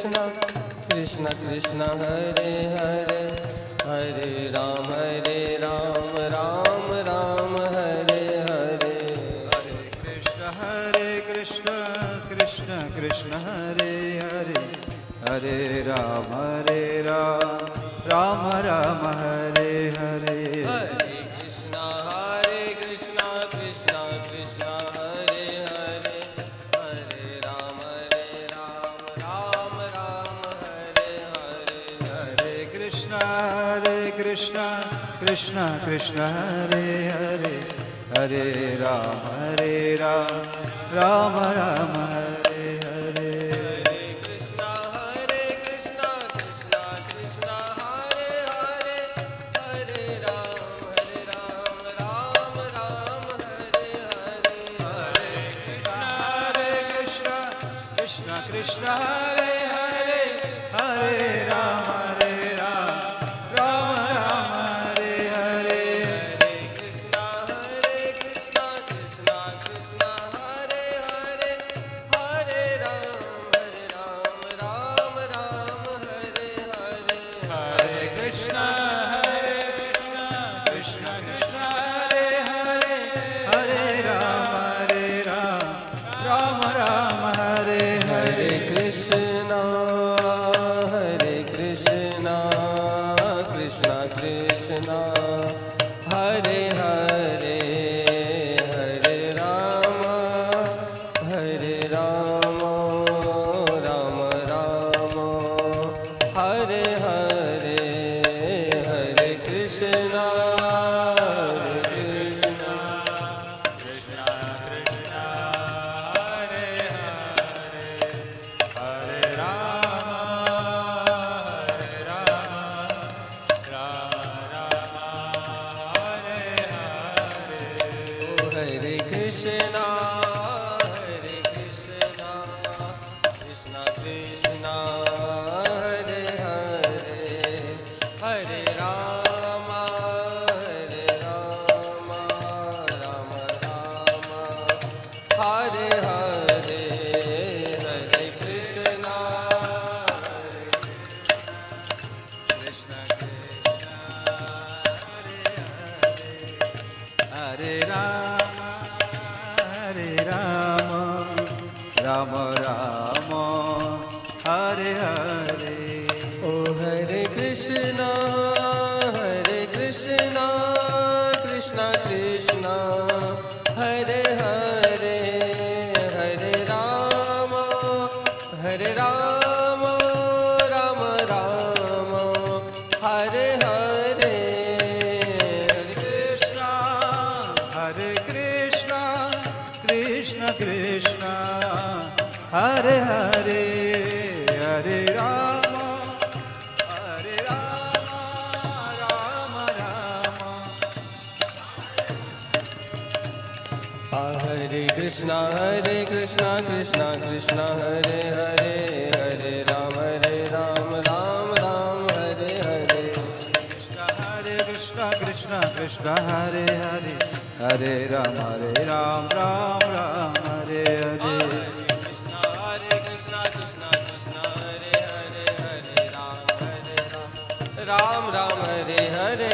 कृष्णा कृष्णा कृष्णा हरे हरे, हरे राम राम राम हरे हरे। हरे कृष्णा कृष्णा कृष्णा हरे हरे, हरे राम राम राम हरे हरे। हरे कृष्णा कृष्णा कृष्णा हरे हरे, हरे राम राम राम हरे हरे। हरे कृष्णा कृष्णा कृष्णा हरे हरे, हरे राम राम राम हरे हरे। हरे कृष्णा कृष्णा कृष्णा हरे हरे, हरे राम राम राम हरे हरे। हरे कृष्णा कृष्णा कृष्णा हरे हरे, हरे राम राम राम हरे हरे। हरे कृष्णा कृष्णा कृष्णा हरे हरे, हरे राम राम राम हरे हरे। हरे कृष्णा कृष्णा कृष्णा हरे हरे, हरे राम राम राम हरे हरे हरे। कृष्णा कृष्णा कृष्णा हरे हरे, हरे राम राम राम हरे हरे। हरे कृष्णा कृष्णा कृष्णा कृष्णा हरे हरे, हरे राम राम राम हरे हरे। हरे कृष्णा कृष्णा कृष्णा हरे हरे, हरे राम राम राम हरे हरे। हरे कृष्णा कृष्ण कृष्ण हरे राम राम राम हरे हरे। ओ हरे कृष्णा कृष्णा कृष्णा हरे हरे, हरे राम राम राम हरे हरे। हरे कृष्णा कृष्ण कृष्ण हरे हरे, हरे राम राम राम। हरे कृष्णा कृष्णा कृष्णा हरे हरे, हरे राम राम हरे हरे। हरे कृष्णा कृष्णा कृष्णा हरे हरे, हरे राम राम राम हरे हरे। कृष्णा कृष्णा हरे हरे, हरे राम हरे हरे।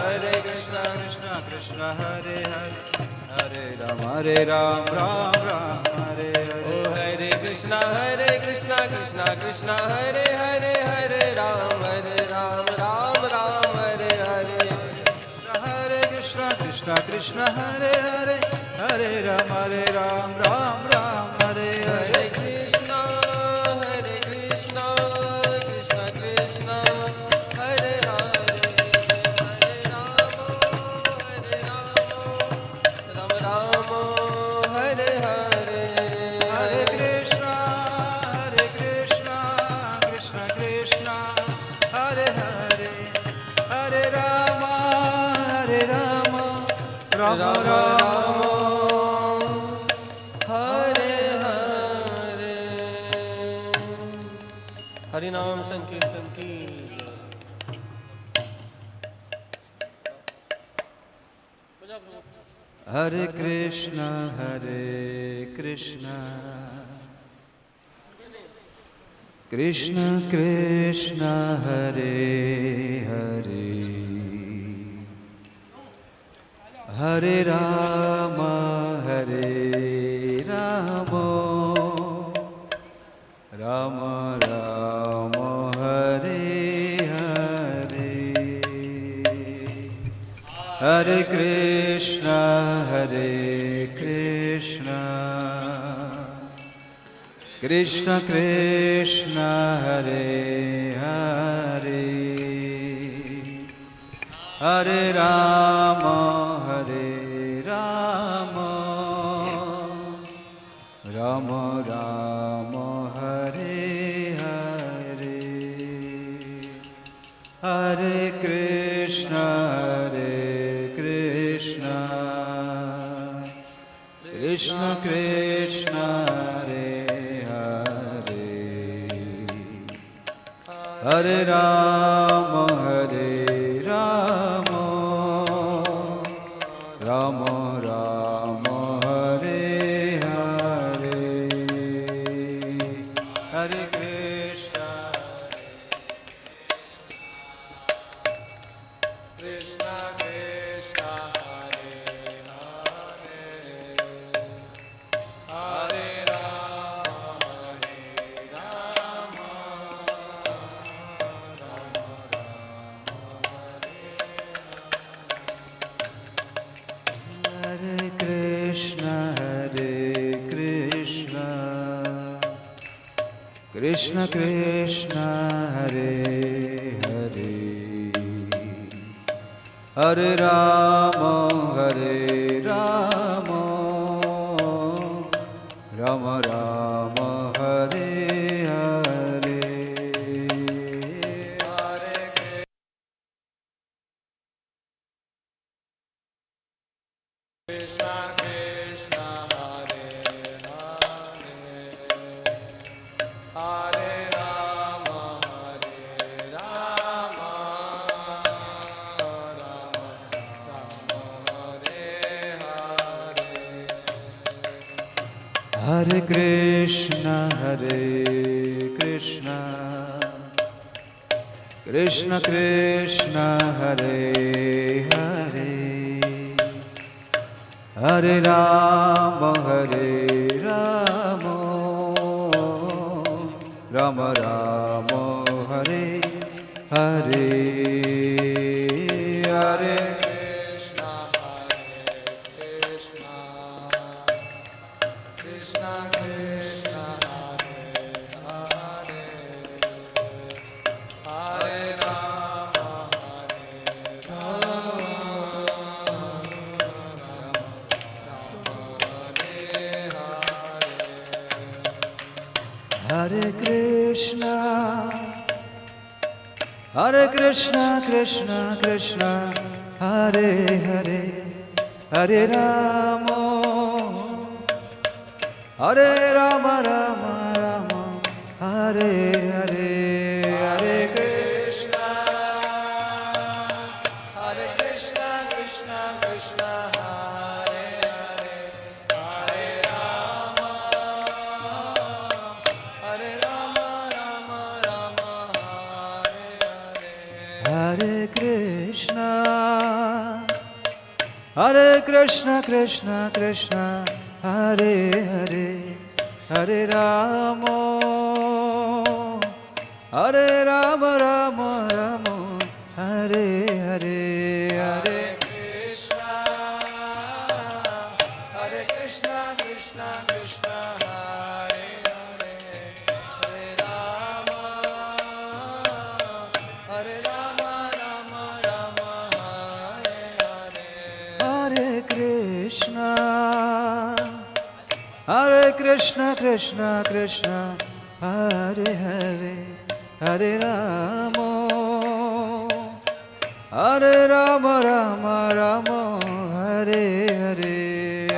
हरे कृष्णा कृष्णा कृष्णा हरे हरे, हरे राम राम हरे ओ हरे। हरे कृष्णा कृष्णा हरे हरे, हरे राम राम हरे हरे। हरे कृष्णा कृष्णा हरे हरे, हरे राम राम हरे हरे। हरे कृष्णा कृष्णा कृष्णा हरे हरे, हरे राम राम हरे हरे। हरे कृष्णा कृष्णा कृष्णा हरे हरे, हरे राम राम राम हरे हरे। हरि नाम संकीर्तन की हरे कृष्णा कृष्ण कृष्ण हरे हरे हरे राम राम राम हरे हरे हरे कृष्ण कृष्ण कृष्ण हरे हरे हरे राम राम राम हरे हरे हरे कृष्ण कृष्ण कृष्ण हरे हरे राम राम राम हरे हरे हरे कृष्ण कृष्ण कृष्ण हरे हरे हरे राम हरे Krishna Krishna Krishna Hare Hare Hare Ram Ram Ram Hare Hare Krishna Krishna Hare Hare Hare Rama Rama Hare Hare Hare Krishna Krishna Krishna Hare Hare Hare Rama Rama Rama Hare Hare Hare Krishna Krishna Krishna Hare Hare Hare Rama Hare Krishna Krishna Krishna Hare Hare Hare Rama Rama Rama Hare Hare Hare Krishna Krishna Krishna Hare Hare Hare Rama Rama Rama Hare Krishna Krishna Krishna Hare Hare Hare Rama Rama Rama Hare Hare Hare Krishna Krishna Krishna Hare Hare Hare Rama Rama Rama Hare Hare Hare Krishna Krishna Krishna Hare Hare Hare Rama Rama Rama Hare Hare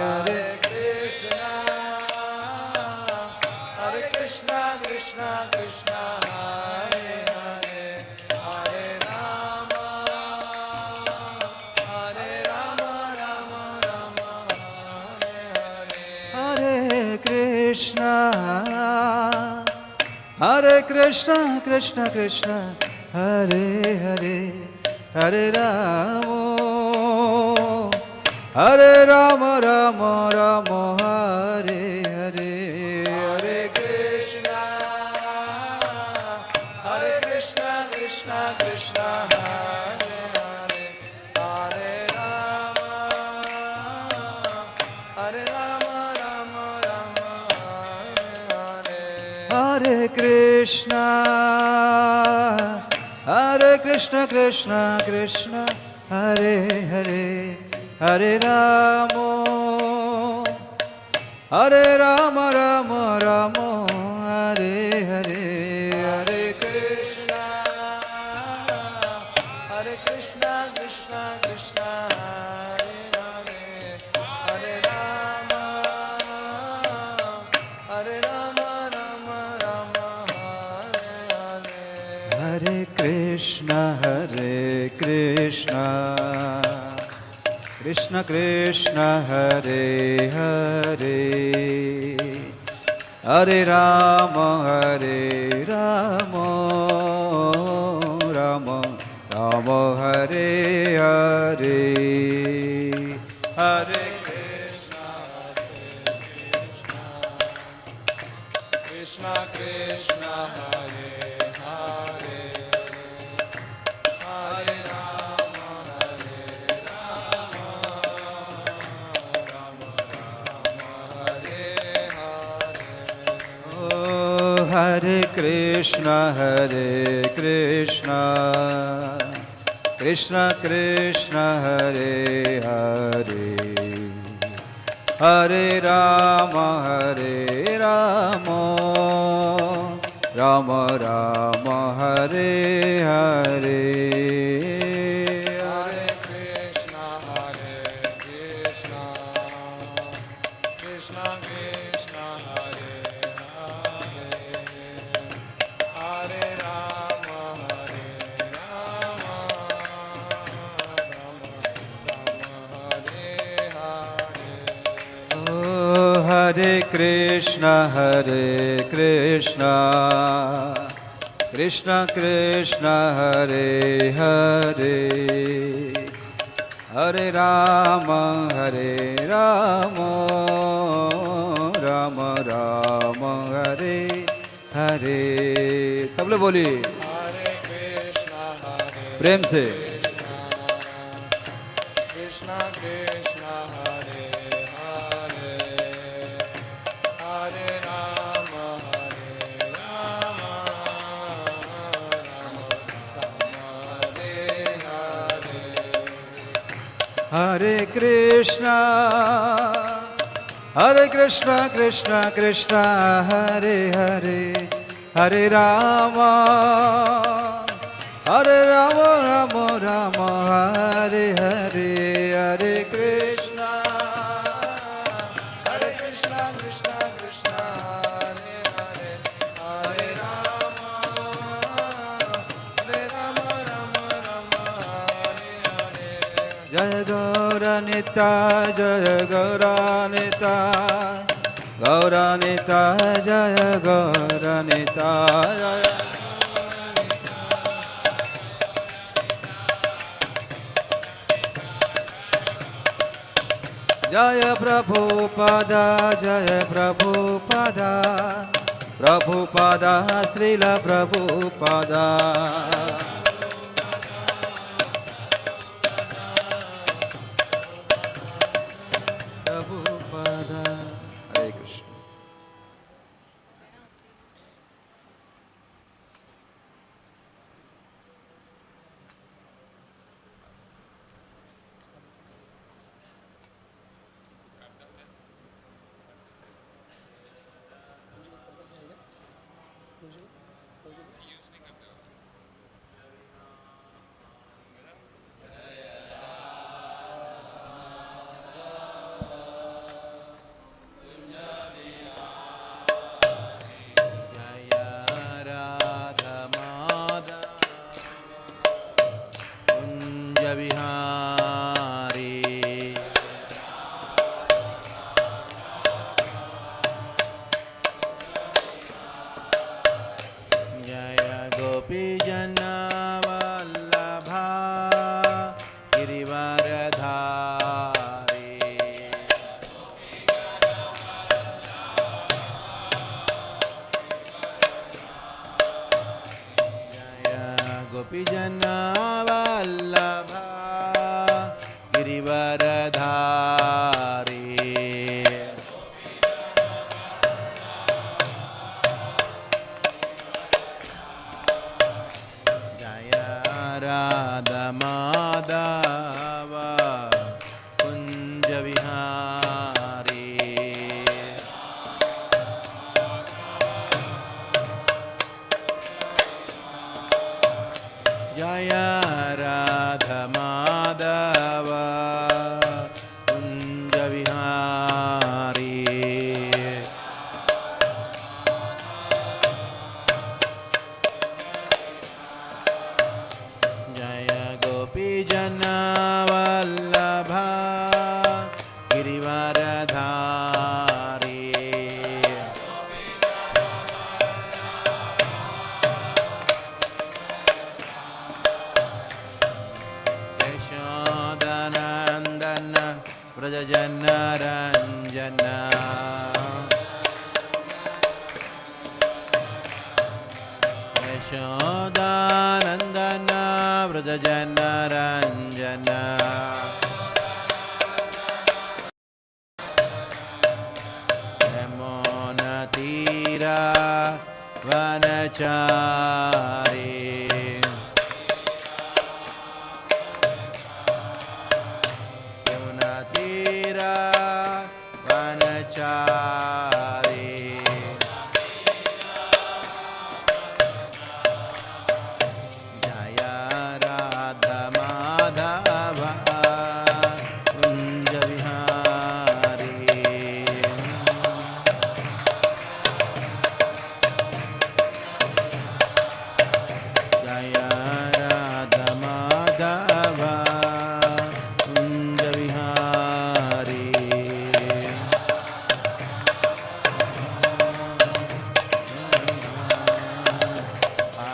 Hare Krishna Krishna Krishna Hare Hare Hare Rama Rama Hare Hare Hare Krishna Hare Krishna, Krishna Krishna, Hare Hare, Hare Rama, Hare Rama, Rama Rama, Hare Hare, Hare Krishna, Hare Krishna, Krishna Krishna, Hare Hare, Hare Rama, Hare Rama, Rama Rama, Hare Hare, Hare Krishna, Hare Krishna, Krishna Krishna, Hare Hare, Hare Rama, Hare Rama, Rama Rama, Hare Hare, Hare Krishna, Hare Krishna, Krishna Krishna, Hare Hare, Hare Rama, Hare Rama, Rama Rama, Hare Hare, Hare Krishna, Hare Krishna, Krishna Krishna, Hare Hare, Hare Rama, Hare Rama, Rama Rama, Hare Hare, Hare Krishna, Krishna Krishna, Hare Hare, Hare Rama, Hare Rama, Rama Rama, Hare Hare. Oh, Hare Krishna, Hare Krishna, Krishna Krishna, Hare Hare, Hare Rama, Hare Rama, Rama Rama, Hare Hare, Hare Krishna, Hare Krishna, Krishna Krishna, Hare Hare, Hare Rama, Hare Rama, Rama Rama, Hare Hare. Oh, Hare Krishna, Hare Krishna, Krishna Krishna, Hare Hare, Hare Rama, Hare Rama, Rama Rama, Hare Hare. सब लोग बोलिए हरे कृष्णा, हरे प्रेम से कृष्णा कृष्णा, हरे हरे, हरे Ram, Ram Ram, Hare Hare, Hare Krishna, Hare Krishna, Krishna Krishna, Hare Hare, Hare Rama, Hare Rama, Rama Rama, Hare Hare, Hare Krishna, Hare Krishna, Krishna Krishna, Hare Hare, Hare Rama, Hare Rama, Rama Rama, Hare Hare. Jaya Gauranita, Jaya Gauranita, Gauranita, Jaya Gauranita, Jaya Jaya Prabhupada, Jaya Prabhupada, Prabhupada, Srila Prabhupada. Prabhupada. Hare Krishna. गोपीजना वल्लभा गिरिवरधारी जय राधा माधव कुंज विहारी जय राधा माधव कुंज विहारी जय गोपी जना वल्लभा गिरिवरधारी यशोदनंदन व्रजजन रंजन यशोदानंदन व्रजजन रंजन यमुना तीरा वनचारी यमुना तीरा वनचारी जय राधा माधव कुंज विहारी जय राधा माधव कुंज विहारी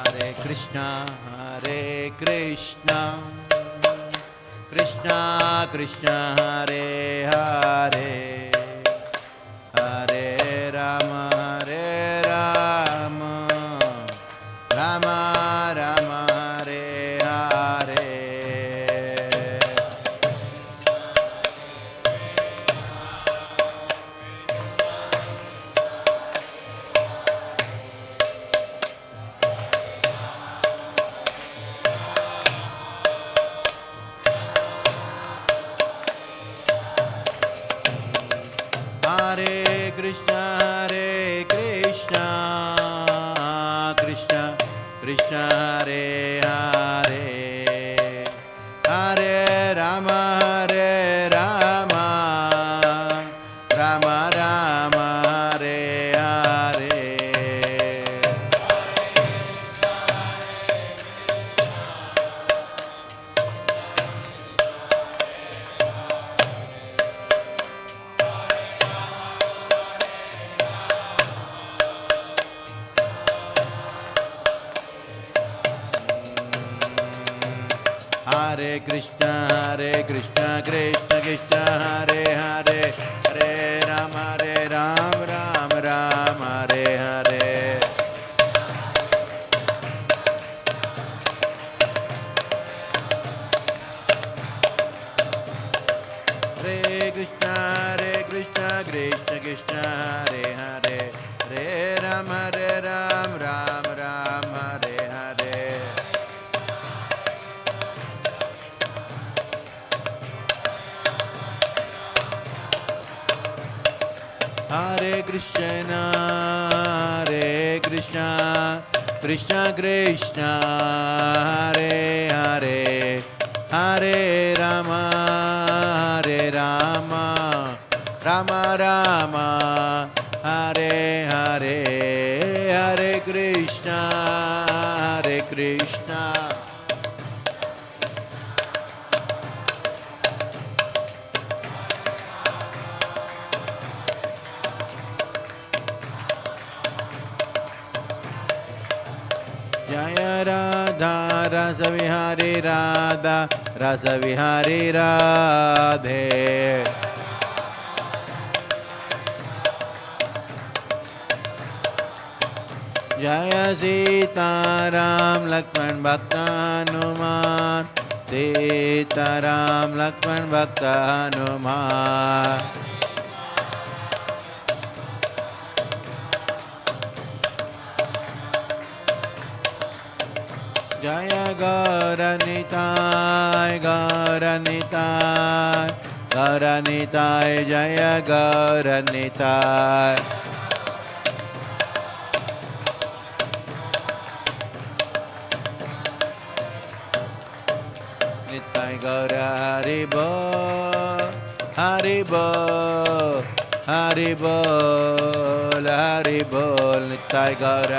हरे Krishna Krishna Krishna Hare Hare Hare Ram Ram Ram Hare Hare Hare Krishna Krishna Krishna Hare Hare Hare Rama Rama Rama Hare Hare Hare Krishna Krishna Krishna Hare Hare Hare Rama Rama Rama Hare Hare Hare Krishna Krishna Krishna Hare Hare Hare Rama Rama Rama Hare Hare Hare Krishna Krishna Krishna Hare Hare Hare Rama Rama Rama Hare Hare Hare Krishna Jaya Radha Rasa Vihari Radha Rasa Vihari Radhe जय सीताराम लक्ष्मण भक्त हनुमान सीताराम लक्ष्मण भक्त हनुमान जय गौरनिताय गौरनिताय गौरनिताय जय गौरनिताय निताय गौर हरि बोल हरि बोल हरि बोल हरि बोल निताय गौर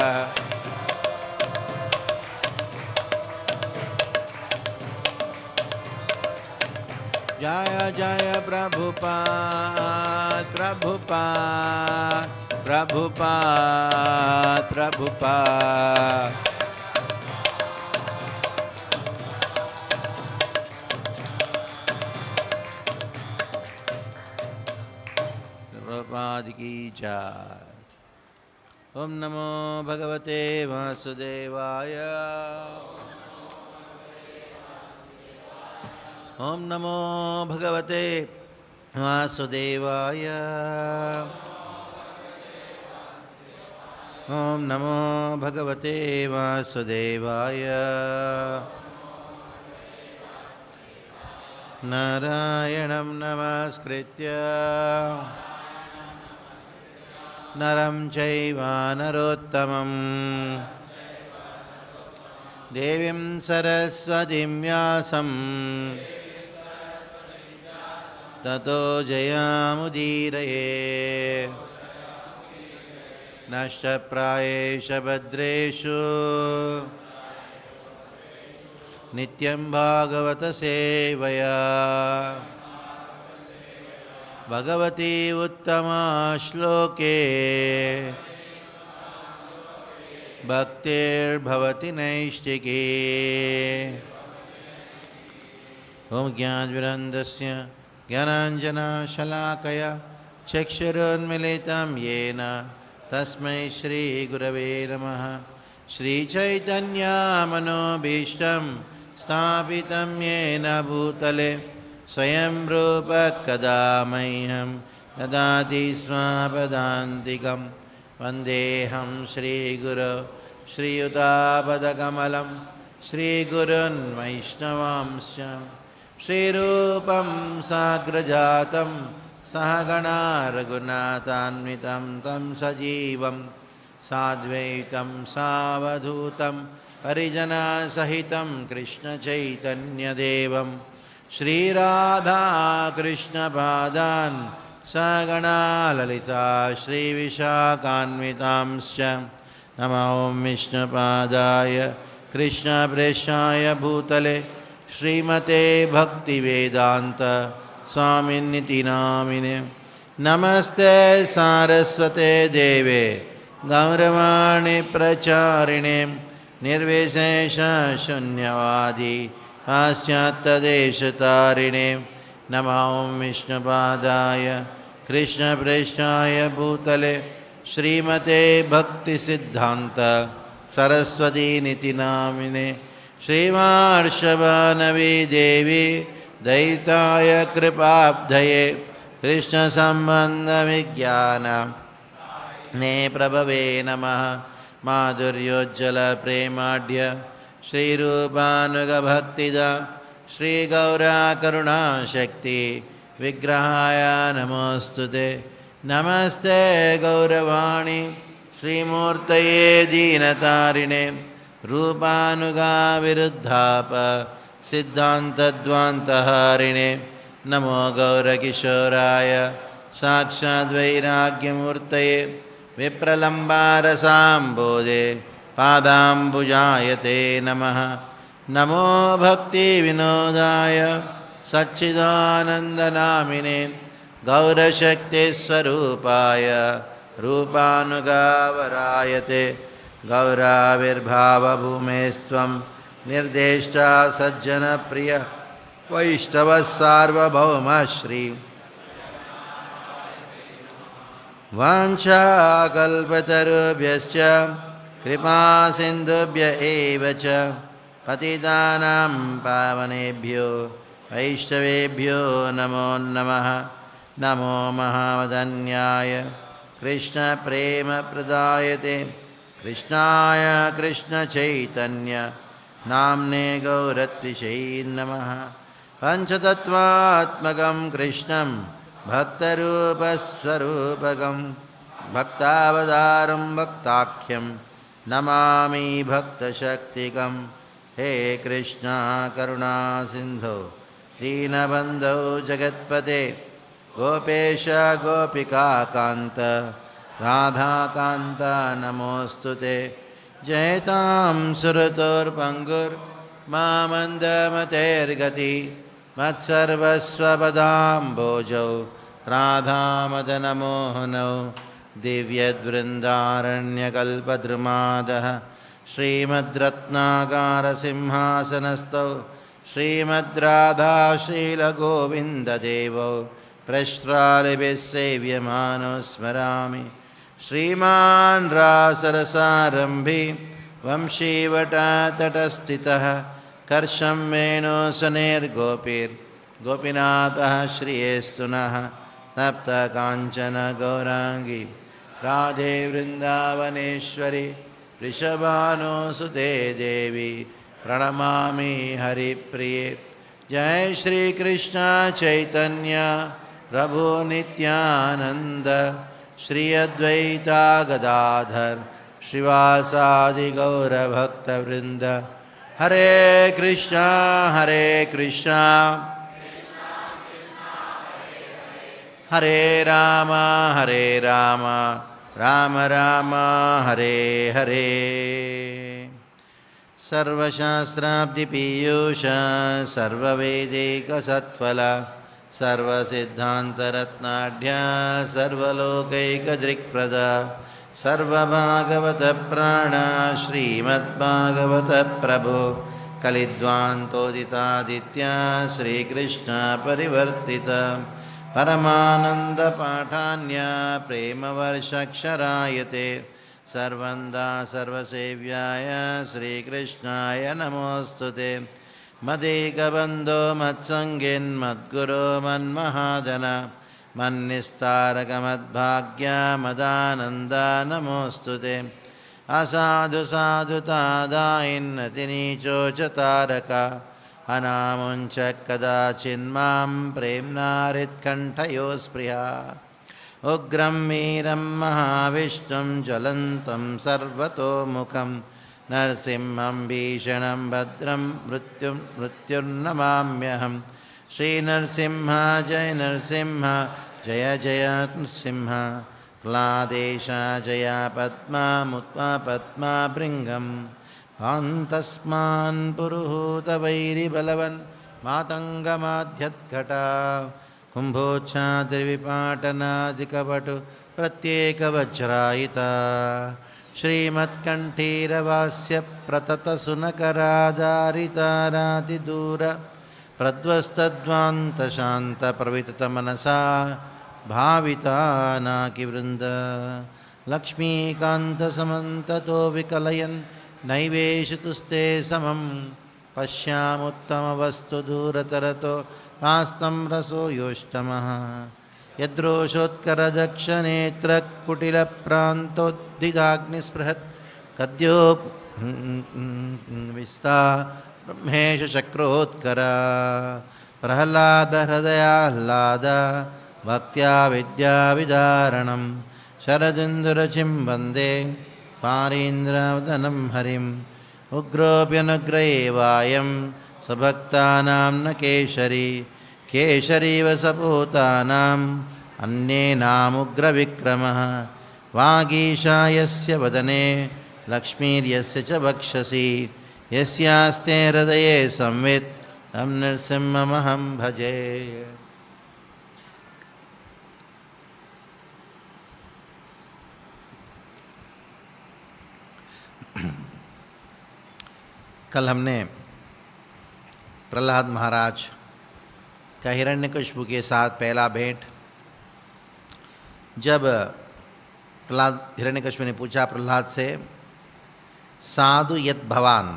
जय जय प्रभुपाद प्रभुपाद प्रभुपाद प्रभुपाद प्रभुपाद की जय। ओम नमो भगवते वासुदेवाय ओम नमो भगवते वासुदेवाय ओम नमो भगवते वासुदेवाय नारायणं नमस्कृत्य नरं चैव नरोत्तमं देवीं सरस्वतीं व्यासं ततो जयामुदीरये नष्टप्रायेषु भद्रेषु नित्यं भागवत सेवया भगवती उत्तमा श्लोके भक्तिर्भवति नैष्टिकी। ओम ज्ञानविरन्दस्य ज्ञानाञ्जनशलाकया चक्षुरुन्मीलितं येन तस्मै श्रीगुरवे नमः। श्रीचैतन्यमनोभीष्टं स्थापितं येन भूतले स्वयं रूपः कदा मह्यं ददाति स्वपदान्तिकं वन्देऽहं श्रीगुरो श्रीयुतापदकमलं श्रीगुरुन् वैष्णवांश्च श्रीरूपं साग्रजातं सहगणा रघुनाथान्वितं तं सजीवं साद्वैतं सावधूतं परिजनसहितं कृष्णचैतन्यदेवं श्रीराधाकृष्णपादान् सगणा ललिता श्रीविशाखान्वितांश्च नमो विष्णुपादाय कृष्णप्रेष्ठाय भूतले श्रीमते भक्तिवेदान्त स्वामिनिति नामिने। नमस्ते सारस्वते देवे गौरवाणी प्रचारिणे निर्विशेषशून्यवादी पाश्चात्यदेशतारिणे। नमो विष्णुपादाय कृष्णप्रेष्ठाय भूतले श्रीमते भक्तिसिद्धान्त सरस्वतीनिति नामिने। श्रीमार्षभानवी देवी दैताय कृपाब्धये कृष्णसम्बन्धविज्ञान ने प्रभवे नमः। माधुर्योज्ज्वलप्रेमाढ्य श्रीरूपानुगभक्तिदा श्रीगौराकरुणाशक्ति विग्रहाय नमोऽस्तुते। नमस्ते गौरवाणी श्रीमूर्तये दीनतारिणे रूपानुगाविरुद्धाप सिद्धान्तद्वान्तहारिणे। नमो गौरकिशोराय साक्षाद्वैराग्यमूर्तये विप्रलम्बारसाम्बोधे पादाम्बुजायते नमः। नमो भक्तिविनोदाय सच्चिदानन्दनामिने गौरशक्तिस्वरूपाय रूपानुगावरायते। गौराविर्भावभूमेस्त्वं निर्देष्टा सज्जनप्रिय वैष्णवः सार्वभौमः श्री वाञ्छाकल्पतरुभ्यश्च कृपासिन्धुभ्य एव च पतितानां पावनेभ्यो वैष्णवेभ्यो नमो नमः। नमो महावदन्याय कृष्णप्रेमप्रदायते कृष्णाय कृष्णचैतन्य नाम्ने गौरत्विषै नमः। पञ्चतत्त्वात्मकं कृष्णं भक्तरूपस्वरूपकं भक्तावतारं भक्ताख्यं नमामि भक्तशक्तिकं। हे कृष्णा करुणा सिन्धो दीनबन्धो जगत्पते गोपेश गोपिकान्त राधाकान्त नमोऽस्तु ते। जयतां सुरतोर्पङ्गुर्मामन्दमतेर्गति मत्सर्वस्वपदाम्बोजौ राधामदनमोहनौ दिव्यद्वृन्दारण्यकल्पद्रुमादः श्रीमद्रत्नागारसिंहासनस्थौ श्रीमद्राधाशीलगोविन्ददेवौ प्रष्ट्रालिभिः सेव्यमानो स्मरामि। श्रीमान् रासरसारम्भी वंशीवटतटस्थितः कर्षं वेणुसुनिर्गोपीर्गोपीनाथः श्रियेस्तु नः। तप्तकाञ्चन गौराङ्गी राधे वृन्दावनेश्वरी वृषभानुसुते देवी प्रणमामि हरिप्रिये। जय श्री कृष्ण चैतन्य प्रभु नित्यानंद श्री अद्वैता गदाधर श्रीवासादि गौरभक्तवृंद। हरे कृष्णा हरे राम राम राम हरे हरे। सर्वशास्त्राब्धिपीयूष सर्ववेदैकसत्फल सर्वसिद्धान्तरत्नाढ्य सर्वलोकैकदृक्प्रद सर्वभागवतप्राण श्रीमद्भागवत प्रभो कलिद्वान्तोदितादित्य श्रीकृष्ण परिवर्तित परमानन्दपाठान्य प्रेमवर्षक्षरायते सर्वन्दा सर्वसेव्याय श्रीकृष्णाय नमोऽस्तु ते। मदेकबन्धो मत्सङ्गिन्मद्गुरो मन्महाजन मन्निस्तारकमद्भाग्य मदानन्द नमोऽस्तु ते। असाधु साधुतादायिन्नतिनीचोचतारक अनामुञ्च कदाचिन्मां प्रेम्नारित्कण्ठयो स्पृहा। उग्रं वीरं महाविष्णुं ज्वलन्तं सर्वतोमुखं नरसिंहं भीषणं भद्रं मृत्युर्नमाम्यहं। श्रीनरसिंह जय नरसिंह जय जय नरसिंह। क्लादेश जय पद्मा भृङ्गं पान्तस्मान् पुरुहूतवैरिबलवन् मातङ्गमाध्यत्कटा कुम्भोच्छाद्रिविपाटनादिकपटु प्रत्येकवज्रायिता श्रीमत्कण्ठीरवास्य प्रततसुनकराधारितारातिदूर प्रध्वस्तध्वान्तशान्तप्रविततमनसा भाविता नाकिवृन्द। लक्ष्मीकान्तसमन्ततो विकलयन् नैवेशतुस्ते समं पश्यामुत्तमवस्तु दूरतरतो नास्तं रसो योष्टमः। यद्रोषोत्करदक्षनेत्रकुटिलप्रान्तोद्धिदाग्निस्पृहत् कद्यो विस्ता ब्रह्मेश चक्रोत्करा प्रह्लादहृदयाह्लाद भक्त्या विद्याविदारणं शरदिन्दुरचिं वन्दे पारीन्द्रवदनं हरिम्। उग्रोऽप्यनुग्रयेवायं स्वभक्तानां न केशरी केशरीव सपूतानाम् अन्येनामुग्रविक्रमः। वागीशायस्य वदने लक्ष्मीर्यस्य च वक्षसि यस्यास्ते हृदये संवित् तं नृसिंहमहं भजे। कल हमने प्रहलाद महाराज का हिरण्यकशिपु के साथ पहला भेंट, जब प्रहलाद हिरण्यकशिपु ने पूछा प्रहलाद से साधु यत भवान।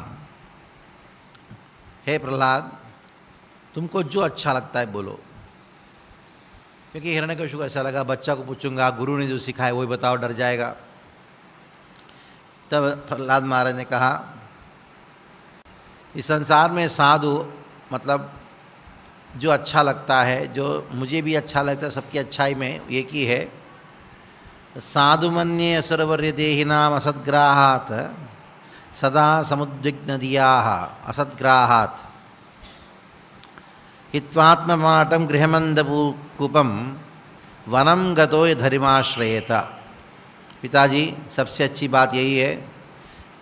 हे प्रहलाद, तुमको जो अच्छा लगता है बोलो। क्योंकि हिरण्यकशिपु को ऐसा लगा बच्चा को पूछूंगा, गुरु ने जो सिखाया वही बताओ, डर जाएगा। तब प्रहलाद महाराज ने कहा, इस संसार में साधु मतलब जो अच्छा लगता है, जो मुझे भी अच्छा लगता है, सबकी अच्छाई में एक ही है। साधु मन्ये असुरवर्य देहिनाम असद्ग्राहात् सदा समुद्विग्न दियाः असद्ग्राहात् हित्वात्ममाटं गृहमंदकूपम वनम गतो ये धर्माश्रयेत। पिताजी, सबसे अच्छी बात यही है,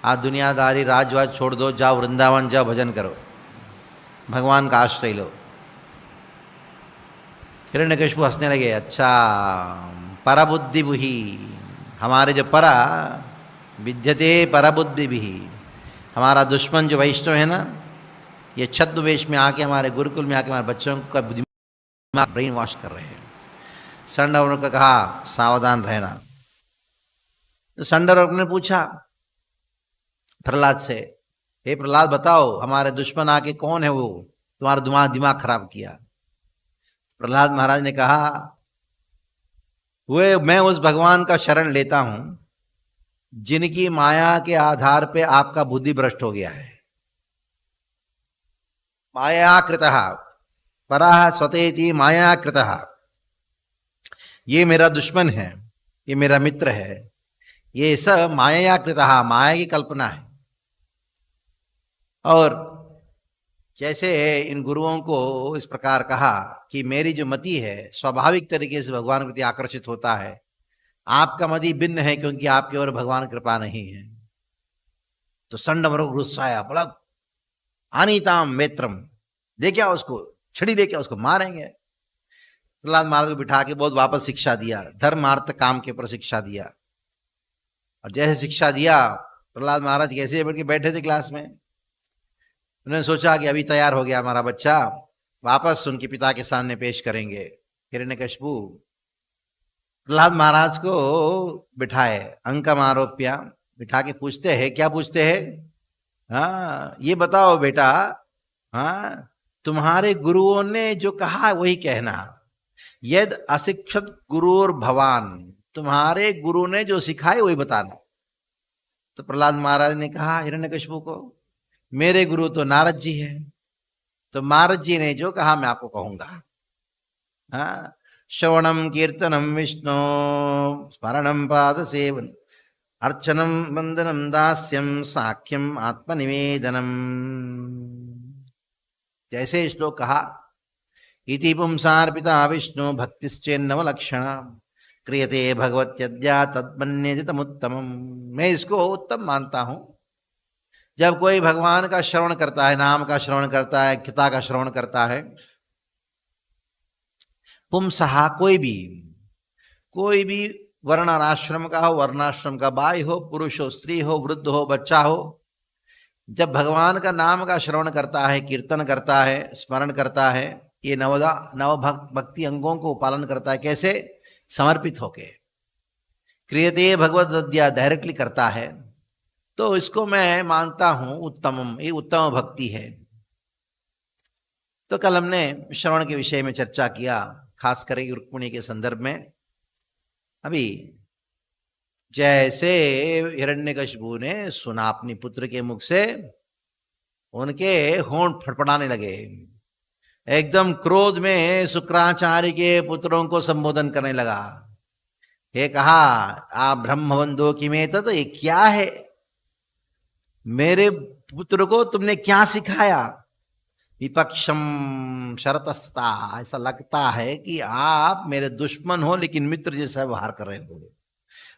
आज दुनियादारी राजवाज छोड़ दो, जाओ वृंदावन जाओ, भजन करो, भगवान का आश्रय लो। हिरण्यकशिपु हंसने लगे, अच्छा परबुद्धि बुहि, हमारे जो परा विद्यते परबुद्धि भी, हमारा दुश्मन जो वैष्णव है ना, ये छद्मवेश में आके हमारे गुरुकुल में आके हमारे बच्चों का दिमाग ब्रेन वॉश कर रहे हैं। संडवर्ग का कहा सावधान रहना। तो संडवर्ग ने पूछा प्रहलाद से, हे प्रहलाद बताओ हमारे दुश्मन आके कौन है वो, तुम्हारा दिमाग खराब किया। प्रहलाद महाराज ने कहा, वे मैं उस भगवान का शरण लेता हूं जिनकी माया के आधार पे आपका बुद्धि भ्रष्ट हो गया है। मायाकृतः परः स्वतेति मायाकृतः, ये मेरा दुश्मन है, ये मेरा मित्र है, ये सब मायाकृतः, माया की कल्पना है। और जैसे इन गुरुओं को इस प्रकार कहा कि मेरी जो मति है स्वाभाविक तरीके से भगवान के प्रति आकर्षित होता है, आपका मति भिन्न है क्योंकि आपकी ओर भगवान कृपा नहीं है। तो संडवर्ग गुस्साया, बोला अनीताम मेत्रम, दे क्या उसको, छड़ी दे क्या उसको, मारेंगे। प्रहलाद महाराज को बिठा के बहुत वापस शिक्षा दिया, धर्म अर्थ काम के ऊपर शिक्षा दिया। और जैसे शिक्षा दिया, प्रहलाद महाराज कैसे बैठ के बैठे थे क्लास में, उन्होंने सोचा कि अभी तैयार हो गया हमारा बच्चा, वापस उनके पिता के सामने पेश करेंगे। हिरण्यकशिपु प्रहलाद महाराज को बिठाए, अंकम आरोप्या बिठा के पूछते हैं, क्या पूछते हैं, हाँ ये बताओ बेटा, हाँ तुम्हारे गुरुओं ने जो कहा वही कहना, यद अशिक्षित गुरुर भवान, तुम्हारे गुरु ने जो सिखाए वही बताना। तो प्रहलाद महाराज ने कहा हिरण्यकशिपु को, मेरे गुरु तो नारद जी हैं, तो नारद जी ने जो कहा मैं आपको कहूंगा। हाँ, श्रवणम कीर्तनम विष्णु स्मरणम पाद सेवन अर्चनम वंदनम दास्यम साख्यम आत्मनिवेदनम। जैसे श्लोक कहा, इति पुंसार्पिता विष्णु भक्तिश्चेन्नव लक्षण क्रियते भगवत्यद्या तद्मन्यते तमुत्तमम्। मैं इसको उत्तम मानता हूं, जब कोई भगवान का श्रवण करता है, नाम का श्रवण करता है, गीता का श्रवण करता है, पुंसहा कोई भी वर्ण और आश्रम का हो, वर्णाश्रम का, बाई हो, पुरुष हो, स्त्री हो, वृद्ध हो, बच्चा हो, जब भगवान का नाम का श्रवण करता है, कीर्तन करता है, स्मरण करता है, ये नव भक्ति अंगों को पालन करता है, कैसे, समर्पित होके, क्रियते भगवत अद्या, डायरेक्टली करता है, तो इसको मैं मानता हूं उत्तमम, ये उत्तम भक्ति है। तो कल हमने श्रवण के विषय में चर्चा किया, खास करके रुक्मिणी के संदर्भ में। अभी जैसे हिरण्यकशिपु ने सुना अपनी पुत्र के मुख से, उनके होंठ फड़फड़ाने लगे, एकदम क्रोध में शुक्राचार्य के पुत्रों को संबोधन करने लगा। ये कहा, आप ब्रह्मवंदो किमेतत्, ये क्या है, मेरे पुत्र को तुमने क्या सिखाया। विपक्षम शरतस्ता, ऐसा लगता है कि आप मेरे दुश्मन हो लेकिन मित्र जैसा व्यवहार कर रहे हो।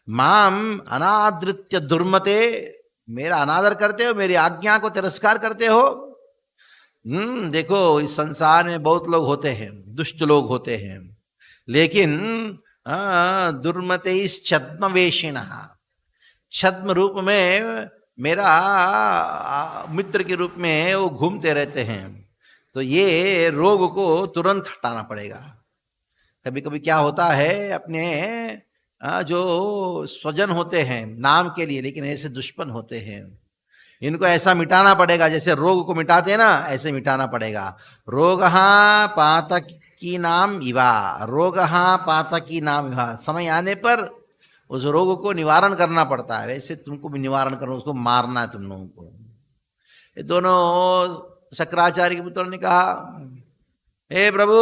माम अनादृत्य दुर्मते, मेरा अनादर करते हो, मेरी आज्ञा को तिरस्कार करते हो। देखो इस संसार में बहुत लोग होते हैं, दुष्ट लोग होते हैं, लेकिन दुर्मते इस छद्मवेशिण, छद्म रूप में मेरा मित्र के रूप में वो घूमते रहते हैं। तो ये रोग को तुरंत हटाना पड़ेगा। कभी कभी क्या होता है, अपने जो स्वजन होते हैं नाम के लिए, लेकिन ऐसे दुश्मन होते हैं, इनको ऐसा मिटाना पड़ेगा, जैसे रोग को मिटाते हैं ना, ऐसे मिटाना पड़ेगा। रोगहा पातकी नाम इवा, रोगहा पातकी नाम इवा, समय आने पर उस रोग को निवारण करना पड़ता है, वैसे तुमको भी निवारण करना, उसको मारना है तुम लोगों को। ये दोनों शंकराचार्य के पुत्र ने कहा, हे प्रभु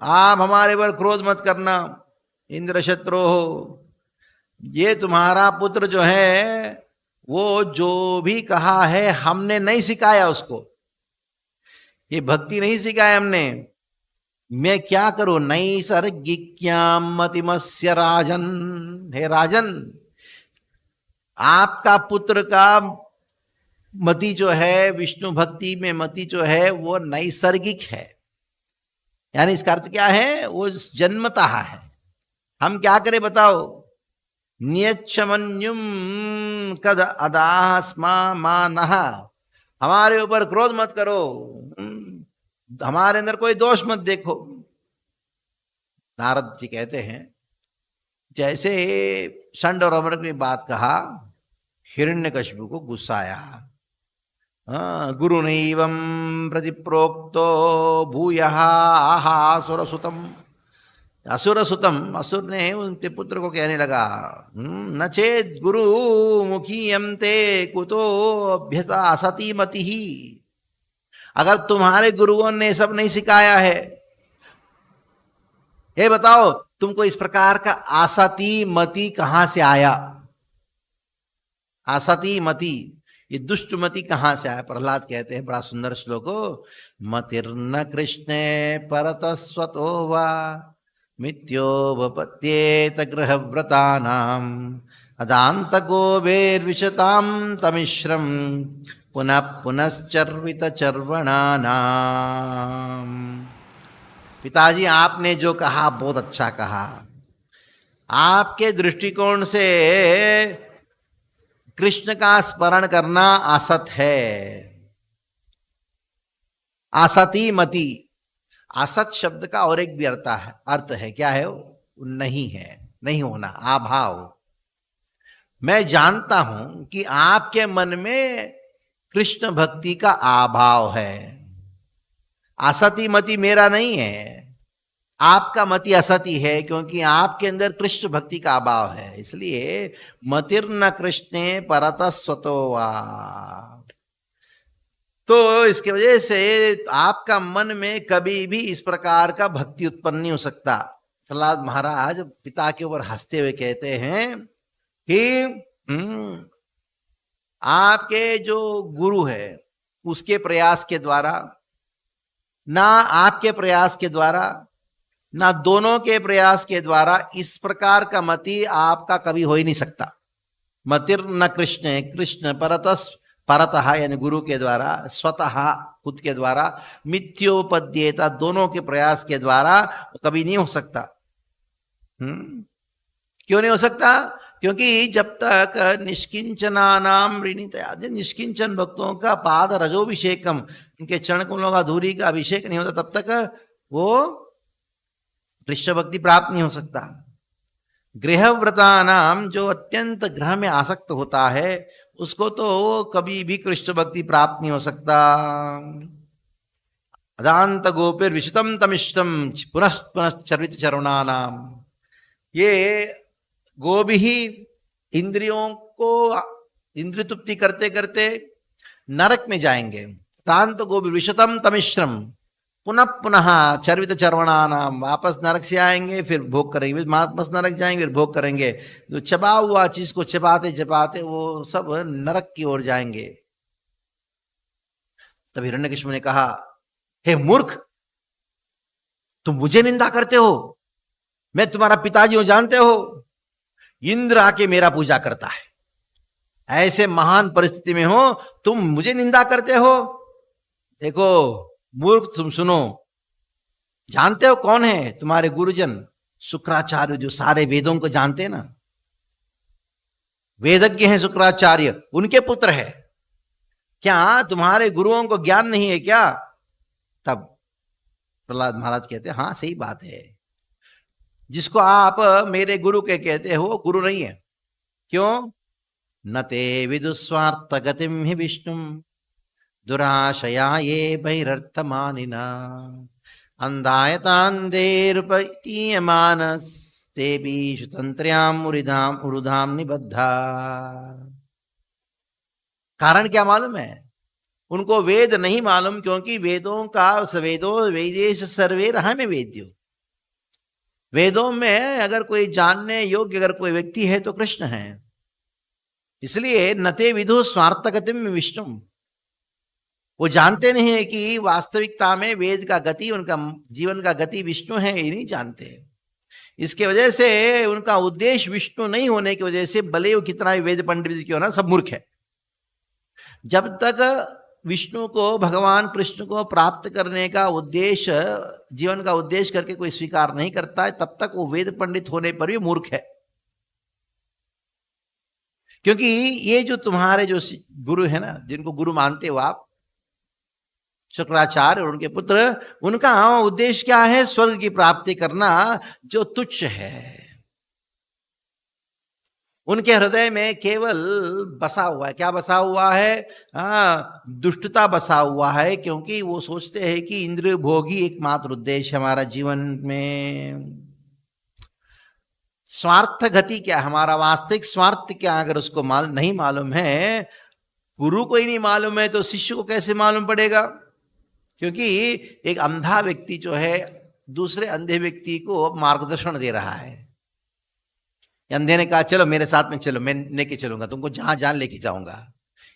आप हमारे पर क्रोध मत करना, इंद्र शत्रु हो, ये तुम्हारा पुत्र जो है वो जो भी कहा है हमने नहीं सिखाया उसको, ये भक्ति नहीं सिखाया हमने। मैं क्या करूं, नैसर्गिक्याम मतिमस्य राजन, हे राजन आपका पुत्र का मति जो है, विष्णु भक्ति में मति जो है वो नैसर्गिक है, यानी इसका अर्थ क्या है, वो जन्मतः है। हम क्या करें बताओ, नियच्छमन्युम कद अदास्मा मानः, हमारे ऊपर क्रोध मत करो, हमारे अंदर कोई दोष मत देखो। नारद जी कहते हैं, जैसे षंड और अमर ने बात कहा, हिरण्यकशिपु को गुस्सा आया। गुरु नैवं प्रतिप्रोक्तो भूयः आहा असुरसुतम, असुरसुतम, असुर ने उनके पुत्र को कहने लगा, न चेत गुरु मुखीयम ते कुतो अभ्यसा असती मति ही, अगर तुम्हारे गुरुओं ने सब नहीं सिखाया है, ये बताओ तुमको इस प्रकार का आसती मति कहां से आया, आसती मति, ये दुष्ट मति कहां से आया। प्रहलाद कहते हैं बड़ा सुंदर श्लोक, मतिर्न कृष्णे परतस्वतो वा मित्योपपत्येत गृहव्रतानाम् अदांत गोभेर्विशतां तमिश्रम पुनः पुनश्चर्वित चर्वणानाम। पिताजी आपने जो कहा बहुत अच्छा कहा, आपके दृष्टिकोण से कृष्ण का स्मरण करना असत है, असती मति। असत शब्द का और एक भी अर्थ है, क्या है वो, नहीं है, नहीं होना, अभाव। मैं जानता हूं कि आपके मन में कृष्ण भक्ति का अभाव है, असती मति मेरा नहीं है, आपका मति असती है, क्योंकि आपके अंदर कृष्ण भक्ति का अभाव है, इसलिए मतिर्न कृष्णे परतस्वतो वा। तो इसकी वजह से आपका मन में कभी भी इस प्रकार का भक्ति उत्पन्न नहीं हो सकता। प्रहलाद महाराज पिता के ऊपर हंसते हुए कहते हैं कि आपके जो गुरु है उसके प्रयास के द्वारा, ना आपके प्रयास के द्वारा, ना दोनों के प्रयास के द्वारा इस प्रकार का मति आपका कभी हो ही नहीं सकता। मतिर न कृष्ण, कृष्ण परतः यानी गुरु के द्वारा, स्वतः खुद के द्वारा, मिथ्योपद्येता दोनों के प्रयास के द्वारा कभी नहीं हो सकता। क्यों नहीं हो सकता? क्योंकि जब तक निष्किंचनानाम ऋणितया, निष्किंचन भक्तों का पाद रजोभिषेकम, उनके चरण कमलों का धूरी का अभिषेक नहीं होता, तब तक वो कृष्ण भक्ति प्राप्त नहीं हो सकता। गृहव्रता नाम, जो अत्यंत ग्रह में आसक्त होता है उसको तो कभी भी कृष्ण भक्ति प्राप्त नहीं हो सकता। अदांत गोपिर विशुतम तमिष्टम पुनः पुनः चरित चरुणानाम, ये गोभी ही इंद्रियों को इंद्रिय तृप्ति करते करते नरक में जाएंगे। तांत गोभी विशतम तमिश्रम पुनः पुनः चर्वित चर्वणानाम, वापस नरक से आएंगे फिर भोग करेंगे, वापस नरक जाएंगे फिर भोग करेंगे। जो चबा हुआ चीज को चबाते चबाते वो सब नरक की ओर जाएंगे। तब हिरण्यकशिपु ने कहा, हे मूर्ख, तुम मुझे निंदा करते हो, मैं तुम्हारा पिताजी हूं, जानते हो? इंद्र आके मेरा पूजा करता है, ऐसे महान परिस्थिति में हो तुम मुझे निंदा करते हो। देखो मूर्ख, तुम सुनो, जानते हो कौन है तुम्हारे गुरुजन? शुक्राचार्य, जो सारे वेदों को जानते हैं ना, वेदज्ञ हैं शुक्राचार्य, उनके पुत्र है। क्या तुम्हारे गुरुओं को ज्ञान नहीं है क्या? तब प्रहलाद महाराज कहते हैं, हाँ सही बात है, जिसको आप मेरे गुरु के कहते हो गुरु नहीं है। क्यों? न ते विदुस्वार्थ गतिम हि विष्णुम दुराशया ये बहिरर्थमानिना अंधायतान्धेरुपतीयमानस्तेऽपि तंत्र्याम उरुधाम निबद्धा। कारण क्या मालूम है? उनको वेद नहीं मालूम, क्योंकि वेदों का वेदेश सर्वे रहमे वेद्यो। वेदों में अगर कोई जानने योग्य अगर कोई व्यक्ति है तो कृष्ण है। इसलिए नते विदु स्वार्थगतिम विष्णु, वो जानते नहीं है कि वास्तविकता में वेद का गति, उनका जीवन का गति विष्णु है, ये नहीं जानते। इसके वजह से उनका उद्देश्य विष्णु नहीं होने की वजह से भले वो कितना भी वेद पंडित क्यों ना, सब मूर्ख है। जब तक विष्णु को, भगवान कृष्ण को प्राप्त करने का उद्देश्य, जीवन का उद्देश्य करके कोई स्वीकार नहीं करता है, तब तक वो वेद पंडित होने पर भी मूर्ख है। क्योंकि ये जो तुम्हारे जो गुरु है ना, जिनको गुरु मानते हो आप, शुक्राचार्य और उनके पुत्र, उनका उद्देश्य क्या है? स्वर्ग की प्राप्ति करना, जो तुच्छ है। उनके हृदय में केवल बसा हुआ है, क्या बसा हुआ है? दुष्टता बसा हुआ है, क्योंकि वो सोचते हैं कि इंद्रिय भोगी एकमात्र उद्देश्य हमारा जीवन में। स्वार्थ गति क्या, हमारा वास्तविक स्वार्थ क्या, अगर उसको नहीं मालूम है, गुरु को ही नहीं मालूम है, तो शिष्य को कैसे मालूम पड़ेगा? क्योंकि एक अंधा व्यक्ति जो है दूसरे अंधे व्यक्ति को मार्गदर्शन दे रहा है। अंधे ने कहा चलो मेरे साथ में चलो, मैं लेके चलूंगा तुमको, जहां जहां लेके जाऊंगा।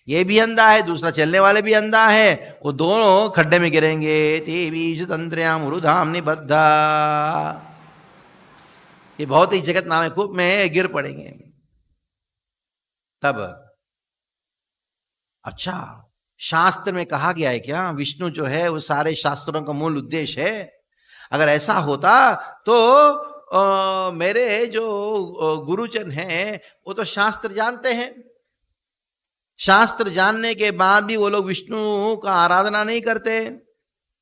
ये भी अंधा है, दूसरा चलने वाले भी अंधा है, वो दोनों खड्डे में गिरेंगे। ते बीज तंत्र्याम उरुधाम निबद्धा, ये बहुत ही जगत नाम है कूप में गिर पड़ेंगे। तब अच्छा, शास्त्र में कहा गया है क्या विष्णु जो है वो सारे शास्त्रों का मूल उद्देश्य है? अगर ऐसा होता तो मेरे जो गुरुजन हैं वो तो शास्त्र जानते हैं, शास्त्र जानने के बाद भी वो लोग विष्णु का आराधना नहीं करते।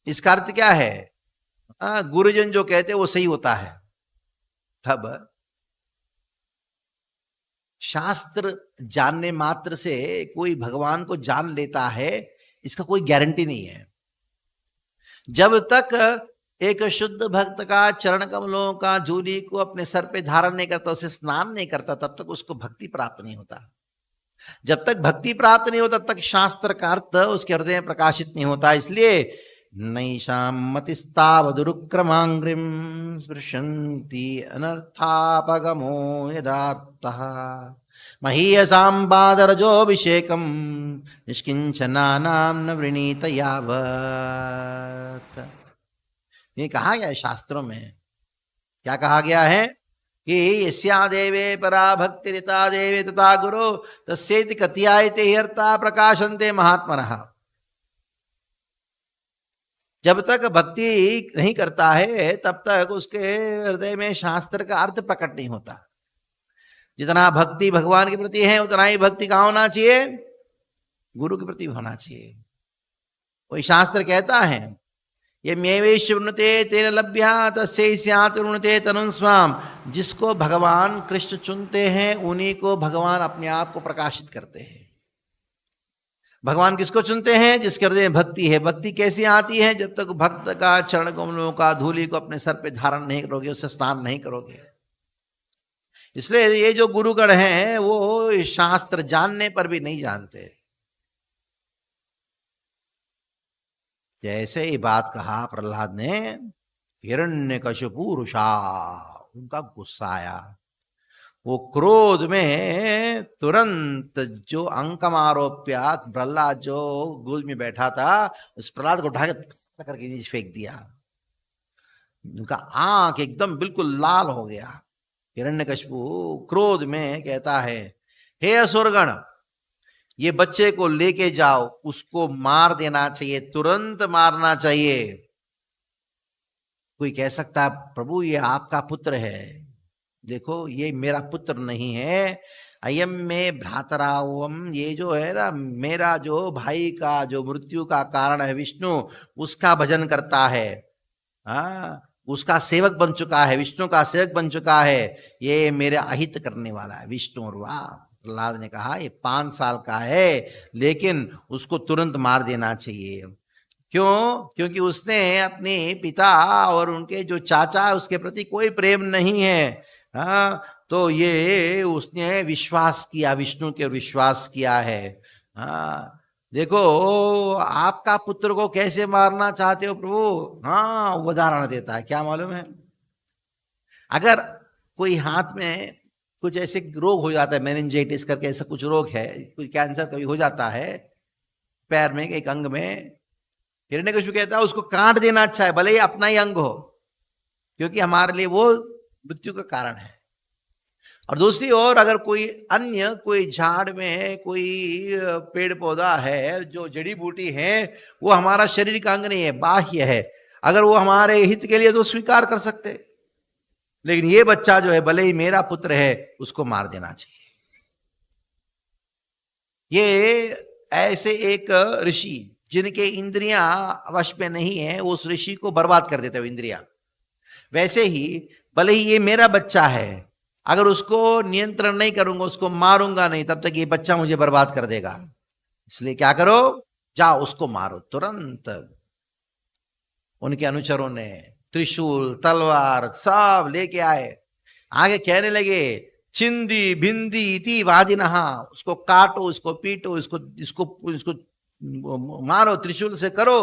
इसका अर्थ क्या है? गुरुजन जो कहते वो सही होता है। तब शास्त्र जानने मात्र से कोई भगवान को जान लेता है, इसका कोई गारंटी नहीं है। जब तक एक शुद्ध भक्त का चरण कमलों का धूलि को अपने सर पे धारण नहीं करता, उसे स्नान नहीं करता, तब तक उसको भक्ति प्राप्त नहीं होता। जब तक भक्ति प्राप्त नहीं होता, तब तक शास्त्र का अर्थ उसके हृदय में प्रकाशित नहीं होता। इसलिए नैषां मतिस्तावदुरुक्रमांग्रिम स्पृशन्ति अनर्थापगमो यदार्थः महीयसां बादरजोऽभिषेकं निष्किंचनानां न वृणीत यावत्। ये कहा गया है शास्त्रों में। क्या कहा गया है? कि यस्या देवे परा भक्तिरिता देवे तथा गुरु तस्येति कथयायते ह्यर्था प्रकाशन्ते महात्मनः। जब तक भक्ति नहीं करता है तब तक उसके हृदय में शास्त्र का अर्थ प्रकट नहीं होता। जितना भक्ति भगवान के प्रति है उतना ही भक्ति कहाँ होना चाहिए? गुरु के प्रति होना चाहिए। कोई शास्त्र कहता है ये मेवेश वृणुते तेन लभ्या तस्यै स्यात् वृणुते तनुं स्वाम। जिसको भगवान कृष्ण चुनते हैं उन्हीं को भगवान अपने आप को प्रकाशित करते हैं। भगवान किसको चुनते हैं? जिसके हृदय में भक्ति है। भक्ति कैसी आती है? जब तक भक्त का चरण कमलों का धूलि को अपने सर पे धारण नहीं करोगे, उससे स्नान नहीं करोगे। इसलिए ये जो गुरुगण हैं वो शास्त्र जानने पर भी नहीं जानते। जैसे ही बात कहा प्रहलाद ने, हिरण्यकशिपु रुषा, उनका गुस्सा आया। वो क्रोध में तुरंत जो अंकम आरोप्या प्रहलाद जो गोद में बैठा था, उस प्रहलाद को उठा के करके नीचे फेंक दिया। उनका आंख एकदम बिल्कुल लाल हो गया। हिरण्यकशिपु क्रोध में कहता है, हे असुरगण, ये बच्चे को लेके जाओ, उसको मार देना चाहिए, तुरंत मारना चाहिए। कोई कह सकता है प्रभु ये आपका पुत्र है। देखो ये मेरा पुत्र नहीं है, अयम में भ्रातरावम, ये जो है ना मेरा जो भाई का जो मृत्यु का कारण है विष्णु, उसका भजन करता है। उसका सेवक बन चुका है, विष्णु का सेवक बन चुका है। ये मेरे अहित करने वाला है विष्णु और वाह। प्रहलाद ने कहा ये 5 साल का है, लेकिन उसको तुरंत मार देना चाहिए। क्यों? क्योंकि उसने अपने पिता और उनके जो चाचा है उसके प्रति कोई प्रेम नहीं है। हाँ, तो ये उसने विश्वास किया, विष्णु के विश्वास किया है। हाँ, देखो आपका पुत्र को कैसे मारना चाहते हो प्रभु? हाँ, उदाहरण देता है, क्या मालूम है, अगर कोई हाथ में कुछ ऐसे रोग हो जाता है, मेनिंजाइटिस करके ऐसा कुछ रोग है, कुछ कैंसर कभी हो जाता है पैर में एक अंग में, हिरण्यकशिपु कहता है उसको काट देना अच्छा है, भले ही अपना ही अंग हो, क्योंकि हमारे लिए वो मृत्यु का कारण है। और दूसरी ओर अगर कोई अन्य कोई झाड़ में है, कोई पेड़ पौधा है जो जड़ी बूटी है, वो हमारा शरीर का अंग नहीं है, बाह्य है, अगर वो हमारे हित के लिए तो स्वीकार कर सकते, लेकिन ये बच्चा जो है भले ही मेरा पुत्र है, उसको मार देना चाहिए। ये ऐसे एक ऋषि जिनके इंद्रियां वश में नहीं है, उस ऋषि को बर्बाद कर देते हो इंद्रियां। वैसे ही भले ही ये मेरा बच्चा है, अगर उसको नियंत्रण नहीं करूंगा, उसको मारूंगा नहीं, तब तक ये बच्चा मुझे बर्बाद कर देगा। इसलिए क्या करो, जाओ उसको मारो तुरंत। उनके अनुचरों ने त्रिशूल तलवार सब लेके आए, आगे कहने लगे चिंदी भिंदी इति वादिनहा, उसको काटो, उसको पीटो, इसको इसको इसको मारो, त्रिशूल से करो।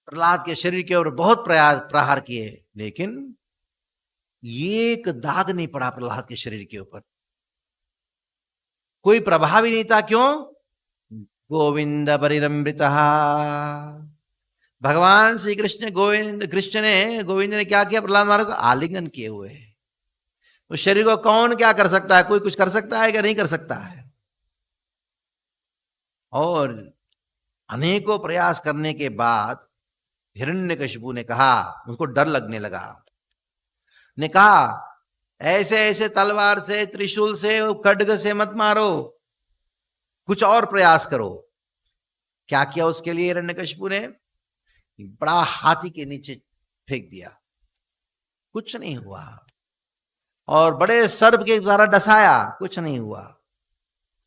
प्रहलाद के शरीर के ओर बहुत प्रहार किए, लेकिन एक दाग नहीं पड़ा प्रहलाद के शरीर के ऊपर, कोई प्रभाव ही नहीं था। क्यों? गोविंद परिरंभितः, भगवान श्री कृष्ण गोविंद ने क्या किया, प्रहलाद महाराज को आलिंगन किए हुए है। उस शरीर को कौन क्या कर सकता है? कोई कुछ कर सकता है क्या? नहीं कर सकता है। और अनेकों प्रयास करने के बाद हिरण्यकशिपु ने कहा, उनको डर लगने लगा, ने कहा ऐसे ऐसे तलवार से, त्रिशूल से, खड्ग से मत मारो, कुछ और प्रयास करो। क्या किया उसके लिए हिरण्यकशिपु ने? बड़ा हाथी के नीचे फेंक दिया, कुछ नहीं हुआ। और बड़े सर्प के द्वारा डसाया, कुछ नहीं हुआ।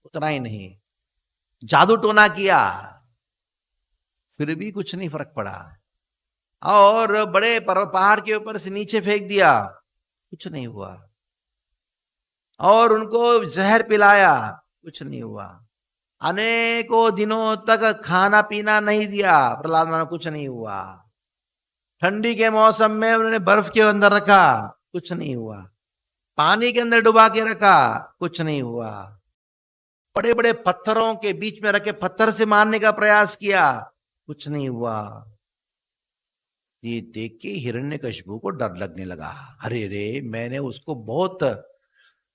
उतना ही नहीं, जादू टोना किया, फिर भी कुछ नहीं फर्क पड़ा। और बड़े पहाड़ के ऊपर से नीचे फेंक दिया, कुछ नहीं हुआ। और उनको जहर पिलाया, कुछ नहीं हुआ। अनेकों दिनों तक खाना पीना नहीं दिया प्रहलाद महाराज, कुछ नहीं हुआ। ठंडी के मौसम में उन्होंने बर्फ के अंदर रखा, कुछ नहीं हुआ। पानी के अंदर डुबा के रखा, कुछ नहीं हुआ। बड़े बड़े पत्थरों के बीच में रखे पत्थर से मारने का प्रयास किया, कुछ नहीं हुआ। ये देख के हिरण्यकशिपु को डर लगने लगा, अरे रे, मैंने उसको बहुत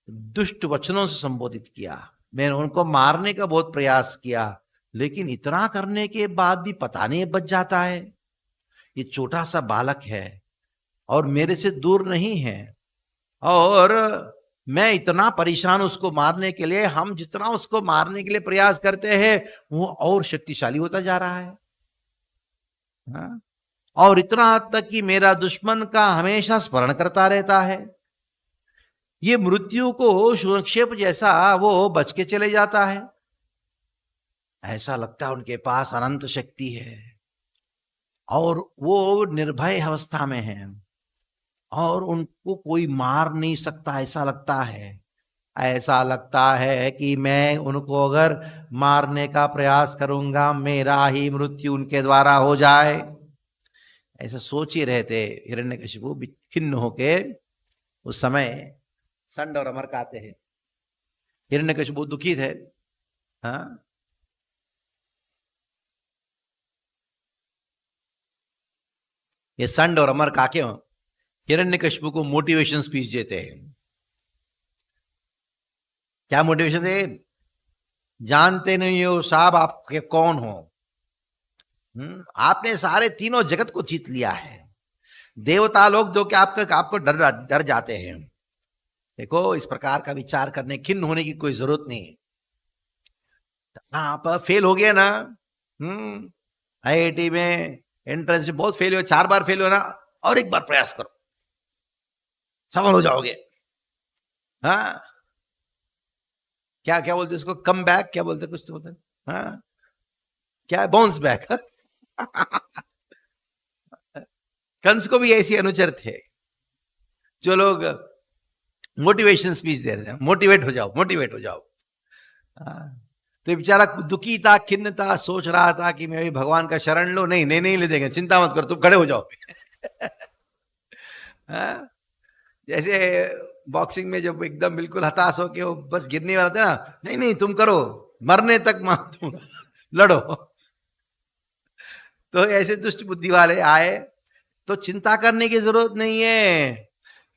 दुष्ट वचनों से संबोधित किया, मैंने उनको मारने का बहुत प्रयास किया, लेकिन इतना करने के बाद भी पता नहीं बच जाता है। ये छोटा सा बालक है और मेरे से दूर नहीं है, और मैं इतना परेशान उसको मारने के लिए, हम जितना उसको मारने के लिए प्रयास करते हैं वो और शक्तिशाली होता जा रहा है। हाँ? और इतना हद तक कि मेरा दुश्मन का हमेशा स्मरण करता रहता है। ये मृत्यु को सुरक्षेप जैसा वो बच के चले जाता है। ऐसा लगता है उनके पास अनंत शक्ति है और वो निर्भय अवस्था में है और उनको कोई मार नहीं सकता, ऐसा लगता है। ऐसा लगता है कि मैं उनको अगर मारने का प्रयास करूंगा, मेरा ही मृत्यु उनके द्वारा हो जाए। ऐसा सोच ही रहे थे हिरण्यकशिपु खिन्न होके। उस समय संड और अमर कहते हैं, हिरण्यकशिपु दुखी थे। हाँ, ये संड और अमर काके हिरण्यकशिपु को मोटिवेशन स्पीच देते हैं। क्या मोटिवेशन दे? जानते नहीं हो साहब आप कौन हो, आपने सारे तीनों जगत को जीत लिया है। देवता लोग जो कि आपको डर जाते हैं। देखो, इस प्रकार का विचार करने, खिन्न होने की कोई जरूरत नहीं। आप फेल हो गए ना, IIT में एंट्रेंस में बहुत फेल हुए, 4 बार फेल हो ना, और एक बार प्रयास करो, सफल हो जाओगे। हाँ, क्या क्या बोलते इसको, कम बैक, क्या बोलते कुछ तो बोलते हैं, हाँ क्या, बाउंस बैक। कंस को भी ऐसे अनुचर थे जो लोग मोटिवेशन स्पीच दे रहे थे, मोटिवेट हो जाओ, मोटिवेट हो जाओ। तो बेचारा दुखी था, खिन्न था, सोच रहा था कि मैं भी भगवान का शरण लो, नहीं नहीं नहीं ले देंगे, चिंता मत करो, तुम खड़े हो जाओ। जैसे बॉक्सिंग में जब एकदम बिल्कुल हताश हो के वो बस गिरने वाला था ना, नहीं नहीं तुम करो, मरने तक मान तुम लड़ो। तो ऐसे दुष्ट बुद्धि वाले आए तो चिंता करने की जरूरत नहीं है,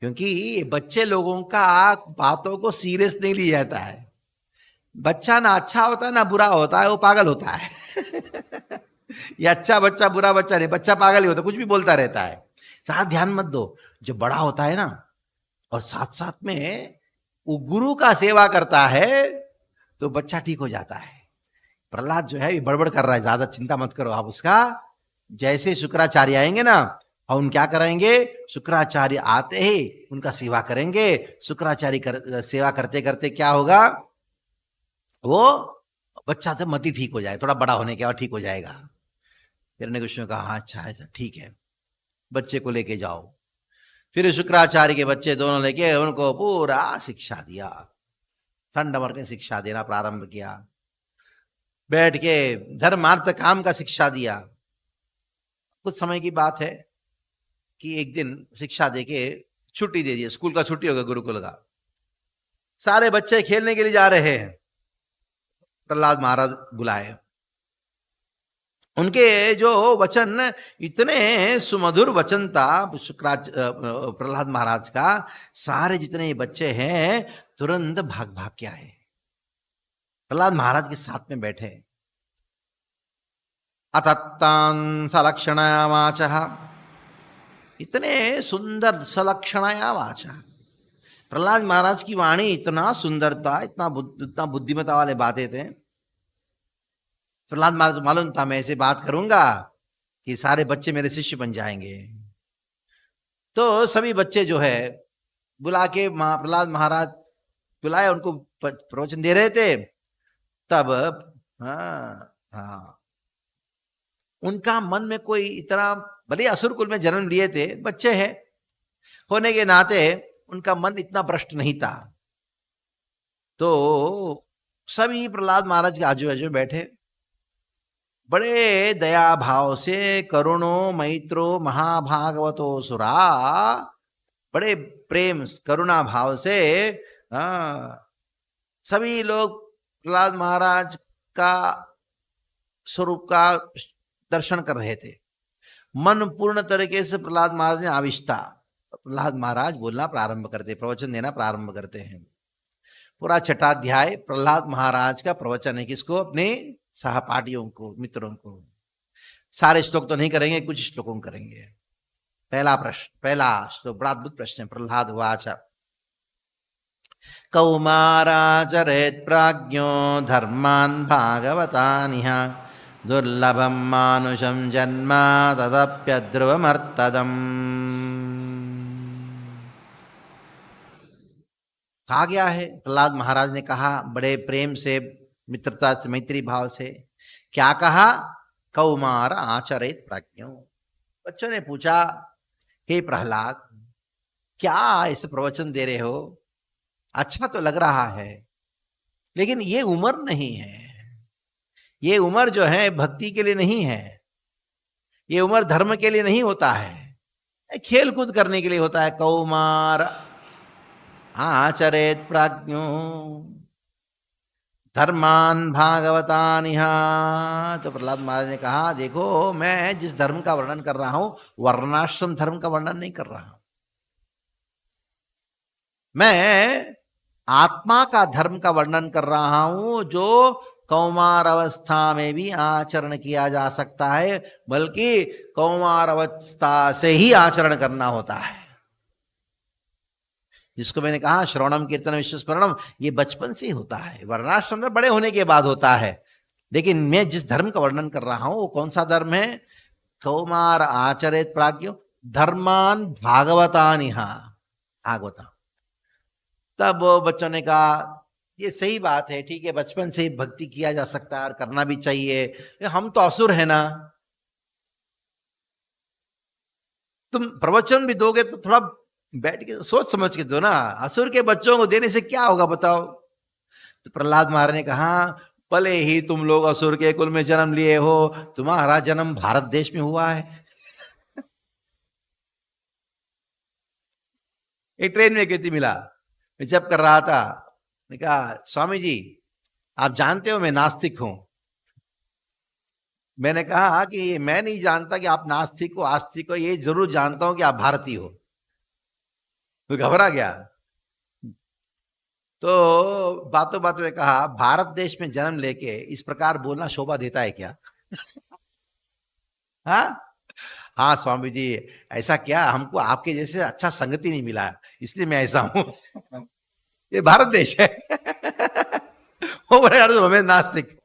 क्योंकि बच्चे लोगों का बातों को सीरियस नहीं लिया जाता है। बच्चा ना अच्छा होता है ना बुरा होता है, वो पागल होता है। ये अच्छा बच्चा बुरा बच्चा नहीं, बच्चा पागल ही होता है, कुछ भी बोलता रहता है। साथ ध्यान मत दो, जो बड़ा होता है ना और साथ साथ में वो गुरु का सेवा करता है तो बच्चा ठीक हो जाता है। प्रहलाद जो है ये बड़बड़ कर रहा है, ज्यादा चिंता मत करो आप उसका। जैसे शुक्राचार्य आएंगे ना, और उन क्या करेंगे, शुक्राचार्य आते ही उनका सेवा करेंगे। शुक्राचार्य सेवा करते करते क्या होगा, वो बच्चा तो मति ठीक हो जाए, थोड़ा बड़ा होने के बाद ठीक हो जाएगा। हिरण्यकशिपु ने कहा हाँ अच्छा है, ठीक है, बच्चे को लेके जाओ। फिर शुक्राचार्य के बच्चे दोनों लेके उनको पूरा शिक्षा दिया, ठंडमर ने शिक्षा देना प्रारंभ किया, बैठ के धर्मार्थ काम का शिक्षा दिया। कुछ समय की बात है कि एक दिन शिक्षा देके छुट्टी दे दी, स्कूल का छुट्टी हो गया, गुरुकुल का, सारे बच्चे खेलने के लिए जा रहे हैं। प्रहलाद महाराज बुलाए, उनके जो वचन इतने सुमधुर वचन था प्रहलाद महाराज का, सारे जितने बच्चे हैं तुरंत भाग भाग के आए, प्रहलाद महाराज के साथ में बैठे। अतत्तान सलक्षणया वाचः, इतने सुंदर सलक्षणया वाचः, प्रहलाद महाराज की वाणी इतना सुंदर था, इतना बुद्धिमता वाले बातें थे। प्रहलाद महाराज मालूम था मैं ऐसे बात करूंगा कि सारे बच्चे मेरे शिष्य बन जाएंगे। तो सभी बच्चे जो है बुला के प्रहलाद महाराज बुलाए, उनको प्रवचन दे रहे थे। तब उनका मन में कोई इतना, भले असुर कुल में जन्म लिए थे, बच्चे हैं होने के नाते उनका मन इतना भ्रष्ट नहीं था। तो सभी प्रहलाद महाराज के आजू बाजू बैठे, बड़े दया भाव से, करुणो मैत्रो महाभागवतो सुरा, बड़े प्रेम करुणा भाव से सभी लोग प्रहलाद महाराज का स्वरूप का दर्शन कर रहे थे। मन पूर्ण तरीके से प्रहलाद महाराज ने आविष्टा। प्रहलाद महाराज बोलना प्रारंभ करते, प्रवचन देना प्रारंभ करते हैं। पूरा छठा अध्याय प्रहलाद महाराज का प्रवचन है, किसको, अपने सहपाठियों को, मित्रों को। सारे श्लोक तो नहीं करेंगे, कुछ श्लोकों करेंगे। पहला प्रश्न, पहला श्लोक बड़ा अद्भुत प्रश्न है। प्रहलाद वाच कौमाराचरेत् प्राज्ञो धर्मान् भागवतानिह दुर्लभम मानुषम जन्म तदप्यध्रुवमर्तदम्। कहा गया है, प्रहलाद महाराज ने कहा बड़े प्रेम से, मित्रता से, मैत्री भाव से, क्या कहा, कौमार आचरेत प्राज्ञो। बच्चों ने पूछा, हे प्रहलाद क्या ऐसे प्रवचन दे रहे हो, अच्छा तो लग रहा है, लेकिन ये उम्र नहीं है, ये उम्र जो है भक्ति के लिए नहीं है, ये उम्र धर्म के लिए नहीं होता है, खेल कूद करने के लिए होता है। कौमार आचरेत प्राज्ञो धर्मान भागवतानिह। तो प्रहलाद महाराज ने कहा, देखो मैं जिस धर्म का वर्णन कर रहा हूं, वर्णाश्रम धर्म का वर्णन नहीं कर रहा हूं, मैं आत्मा का धर्म का वर्णन कर रहा हूं, जो कौमार अवस्था में भी आचरण किया जा सकता है, बल्कि कौमार अवस्था से ही आचरण करना होता है। जिसको मैंने कहा श्रवणम कीर्तन विश्वस्मरणम, ये बचपन से ही होता है, वर्णाश्रम में बड़े होने के बाद होता है। लेकिन मैं जिस धर्म का वर्णन कर रहा हूं वो कौन सा धर्म है, कौमार आचरेत प्राज्ञो धर्मान भागवतानिह, भागवता। तब बच्चों ने कहा ये सही बात है, ठीक है, बचपन से ही भक्ति किया जा सकता है और करना भी चाहिए। हम तो असुर है ना, तुम प्रवचन भी दोगे तो थोड़ा बैठ के सोच समझ के दो ना। असुर के बच्चों को देने से क्या होगा बताओ। तो प्रहलाद महाराज ने कहा, भले ही तुम लोग असुर के कुल में जन्म लिए हो, तुम्हारा जन्म भारत देश में हुआ है। एक ट्रेन में कहती मिला, मैं जब कर रहा था, ने कहा, स्वामी जी आप जानते हो मैं नास्तिक हूं। मैंने कहा कि मैं नहीं जानता कि आप नास्तिक हो आस्तिक हो, ये जरूर जानता हूं कि आप भारतीय हो। तो घबरा गया। तो बातों बातों में कहा, भारत देश में जन्म लेके इस प्रकार बोलना शोभा देता है क्या? हाँ हाँ स्वामी जी, ऐसा क्या, हमको आपके जैसे अच्छा संगति नहीं मिला इसलिए मैं ऐसा हूं। ये भारत देश है। वो बड़े हमें नास्तिक।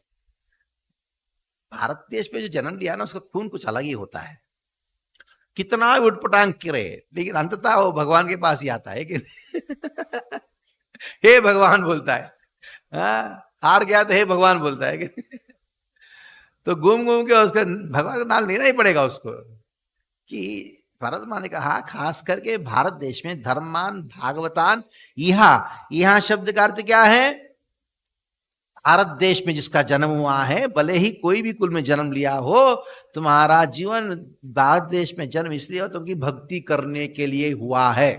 भारत देश में जो जन्म लिया ना, उसका खून कुछ अलग ही होता है। कितना उठपटांग करे, लेकिन अंततः वो भगवान के पास ही आता है कि हे भगवान बोलता है। हार गया तो हे भगवान बोलता है कि तो घूम घूम के उसका भगवान का नाम लेना ही पड़ेगा उसको। कि भारत माने कहा, खास करके भारत देश में धर्मान भागवतान, यहां शब्द का अर्थ क्या है? भारत देश में जिसका जन्म हुआ है, भले ही कोई भी कुल में जन्म लिया हो, तुम्हारा जीवन भारत देश में जन्म इसलिए हो तो कि भक्ति करने के लिए हुआ है।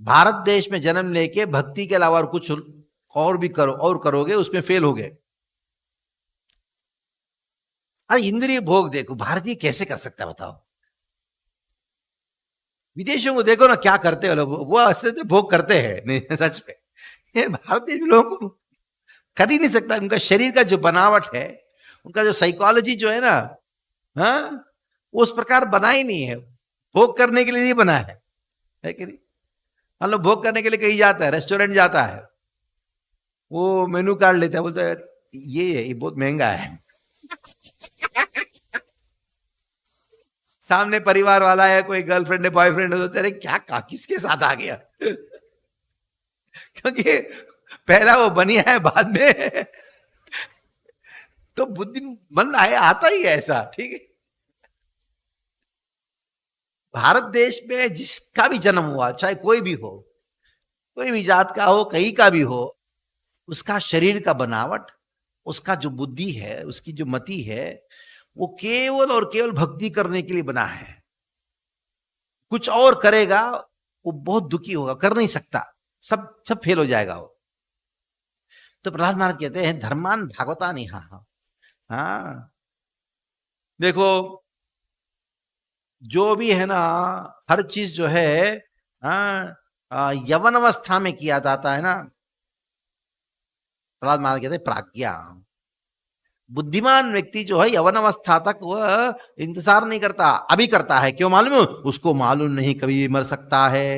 भारत देश में जन्म लेके भक्ति के अलावा और कुछ और भी करो और करोगे, उसमें फेल हो गए। इंद्रिय भोग देखो, भारतीय कैसे कर सकता है बताओ। विदेशों को देखो ना क्या करते हैं लोग, वो असली भोग करते हैं। नहीं सच में ये भारतीय लोगों को कर ही नहीं सकता। उनका शरीर का जो बनावट है, उनका जो साइकोलॉजी जो है ना, हाँ, उस प्रकार बना ही नहीं है। भोग करने के लिए नहीं बना है कि नहीं? हम लोग भोग करने के लिए कहीं जाता है, रेस्टोरेंट जाता है, वो मेनू कार्ड लेता है, बोलता है ये बहुत महंगा है। सामने परिवार वाला है, कोई गर्लफ्रेंड है बॉयफ्रेंड है, तो अरे क्या किसके साथ आ गया? क्योंकि पहला वो बनिया है, बाद में तो बुद्धि मन आए आता ही है ऐसा, ठीक है। भारत देश में जिसका भी जन्म हुआ, चाहे कोई भी हो, कोई भी जात का हो, कहीं का भी हो, उसका शरीर का बनावट, उसका जो बुद्धि है, उसकी जो मति है, वो केवल और केवल भक्ति करने के लिए बना है। कुछ और करेगा वो बहुत दुखी होगा, कर नहीं सकता, सब फेल हो जाएगा वो। तो प्रहलाद महाराज कहते हैं, धर्मान भागवता नहीं। हाँ देखो, जो भी है ना, हर चीज जो है यवन अवस्था में किया जाता है ना। प्रहलाद महाराज कहते हैं, प्राज्ञा, बुद्धिमान व्यक्ति जो है यवन अवस्था तक वह इंतजार नहीं करता, अभी करता है। क्यों मालूम? उसको मालूम नहीं कभी भी मर सकता है।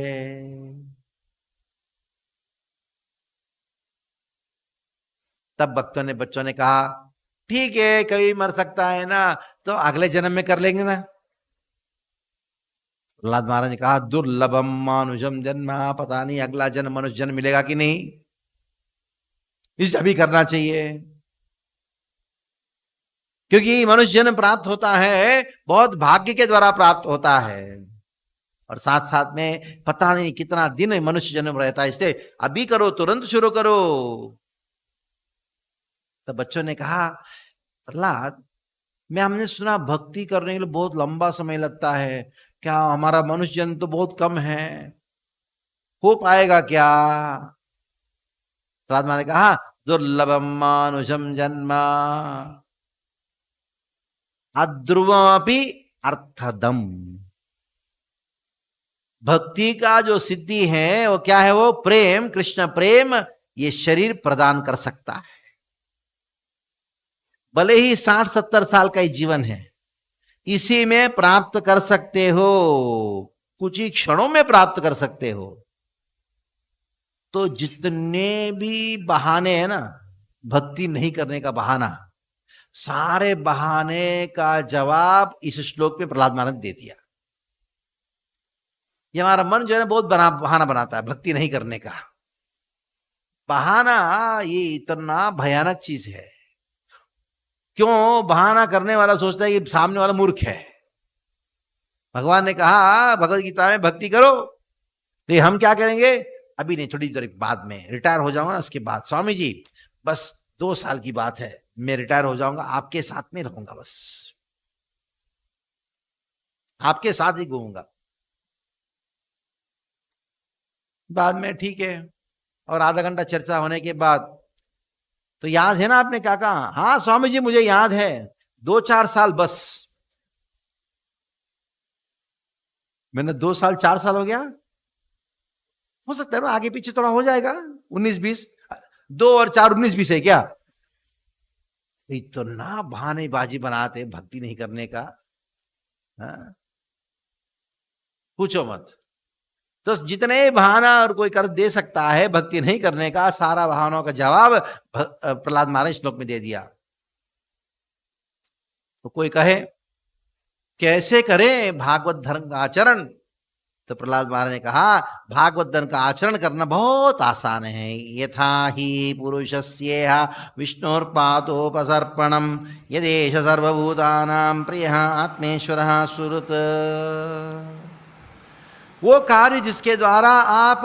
तब भक्तों ने बच्चों ने कहा, ठीक है कभी मर सकता है ना, तो अगले जन्म में कर लेंगे ना। प्रहलाद महाराज ने कहा, दुर्लभम मानुषम जन्म, पता नहीं अगला जन्म मनुष्य जन्म मिलेगा कि नहीं, इस अभी करना चाहिए। क्योंकि मनुष्य जन्म प्राप्त होता है बहुत भाग्य के द्वारा प्राप्त होता है, और साथ साथ में पता नहीं कितना दिन मनुष्य जन्म रहता है, इसलिए अभी करो, तुरंत शुरू करो। तब बच्चों ने कहा, प्रहलाद हमने सुना भक्ति करने के लिए बहुत लंबा समय लगता है, क्या हमारा मनुष्य जन्म तो बहुत कम है, हो पाएगा क्या? प्रहलाद महाराज ने कहा, दुर्लभम मानुषम जन्म अध्रुवमपि अर्थदम। भक्ति का जो सिद्धि है वो क्या है? वो प्रेम, कृष्ण प्रेम, ये शरीर प्रदान कर सकता है। भले ही 60-70 साल का ही जीवन है, इसी में प्राप्त कर सकते हो, कुछ ही क्षणों में प्राप्त कर सकते हो। तो जितने भी बहाने हैं ना, भक्ति नहीं करने का बहाना, सारे बहाने का जवाब इस श्लोक में प्रहलाद महाराज ने दे दिया। ये हमारा मन जो है ना बहुत बहाना बनाता है भक्ति नहीं करने का। बहाना ये इतना भयानक चीज है। क्यों? बहाना करने वाला सोचता है कि सामने वाला मूर्ख है। भगवान ने कहा भगवत गीता में भक्ति करो, लेकिन हम क्या करेंगे? अभी नहीं, थोड़ी देर बाद में रिटायर हो जाऊंगा ना, उसके बाद स्वामी जी बस 2 साल की बात है, मैं रिटायर हो जाऊंगा, आपके साथ में रहूंगा, बस आपके साथ ही घूमूंगा। बाद में ठीक है, और आधा घंटा चर्चा होने के बाद तो याद है ना आपने क्या कहा? हाँ स्वामी जी मुझे याद है, 2-4 साल बस। मैंने 2 साल 4 साल हो गया, हो सकता है ना आगे पीछे थोड़ा हो जाएगा, 19-20, 2 और 4 19-20 है क्या? इतना बहानेबाजी बनाते भक्ति नहीं करने का, हाँ? पूछो मत। तो जितने बहाना और कोई कर दे सकता है भक्ति नहीं करने का, सारा बहानों का जवाब प्रहलाद महाराज श्लोक में दे दिया। तो कोई कहे कैसे करें भागवत धर्म का आचरण? तो प्रहलाद महाराज ने कहा भागवत धर्म का आचरण करना बहुत आसान है। यथा ही पुरुषस्येह विष्णुर्पादोपसर्पणम यदेश सर्वभूतानां प्रियः आत्मेश्वरः सुहृत्। वो कार्य जिसके द्वारा आप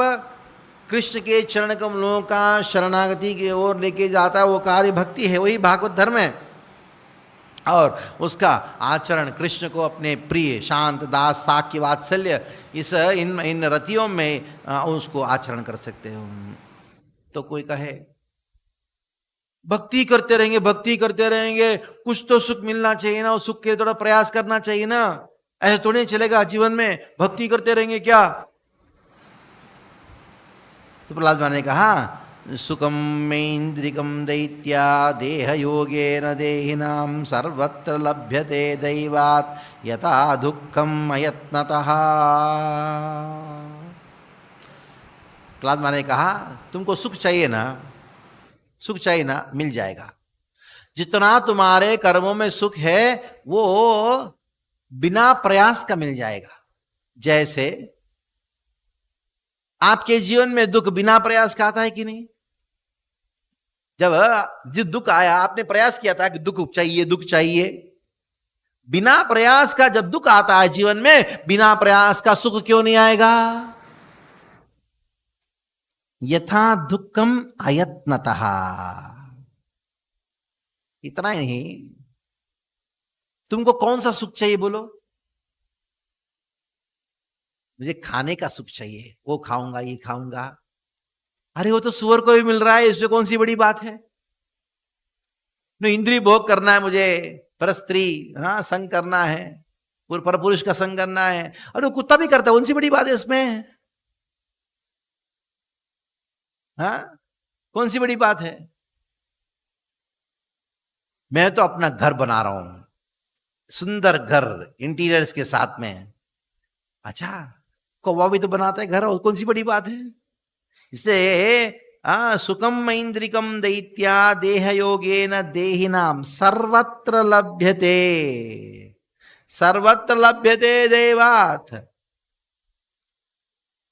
कृष्ण के चरण कमलों का शरणागति की ओर लेके जाता है, वो कार्य भक्ति है, वही भागवत धर्म है। और उसका आचरण कृष्ण को अपने प्रिय शांत दास साक्य वात्सल्य इस इन रतियों में उसको आचरण कर सकते हो। तो कोई कहे भक्ति करते रहेंगे, भक्ति करते रहेंगे, कुछ तो सुख मिलना चाहिए ना, उस सुख के लिए थोड़ा प्रयास करना चाहिए ना, ऐसे थोड़ी चलेगा जीवन में, भक्ति करते रहेंगे क्या? तो प्रहलाद महाराज ने कहा सुखम मेन्द्रिकम दैत्या देह योगेन देहिनां सर्वत्र लभ्यते दैवात् यथा दुःखम अयत्नतः। प्रहलाद महाराज ने कहा तुमको सुख चाहिए ना, सुख चाहिए ना, मिल जाएगा। जितना तुम्हारे कर्मों में सुख है वो बिना प्रयास का मिल जाएगा। जैसे आपके जीवन में दुख बिना प्रयास का आता है कि नहीं? जब जिस दुख आया आपने प्रयास किया था कि दुख चाहिए, दुख चाहिए। बिना प्रयास का जब दुख आता है जीवन में, बिना प्रयास का सुख क्यों नहीं आएगा? यथा दुःखम अयत्नतः। इतना ही नहीं, तुमको कौन सा सुख चाहिए बोलो? मुझे खाने का सुख चाहिए, वो खाऊंगा, ये खाऊंगा। अरे वो तो सुअर को भी मिल रहा है, इसमें कौन सी बड़ी बात है? न इंद्रिय भोग करना है मुझे, पर स्त्री हाँ संग करना है, पर पुरुष का संग करना है। अरे वो कुत्ता भी करता है, कौन सी बड़ी बात है इसमें? हाँ कौन सी बड़ी बात है? मैं तो अपना घर बना रहा हूं, सुंदर घर इंटीरियर्स के साथ में। अच्छा कौवा भी तो बनाता है घर, और कौन सी बड़ी बात है? इससे सुखम ऐन्द्रिकम दैत्या देह योगेन देहिनाम सर्वत्र लभ्यते, सर्वत्र लभ्यते दैवात्।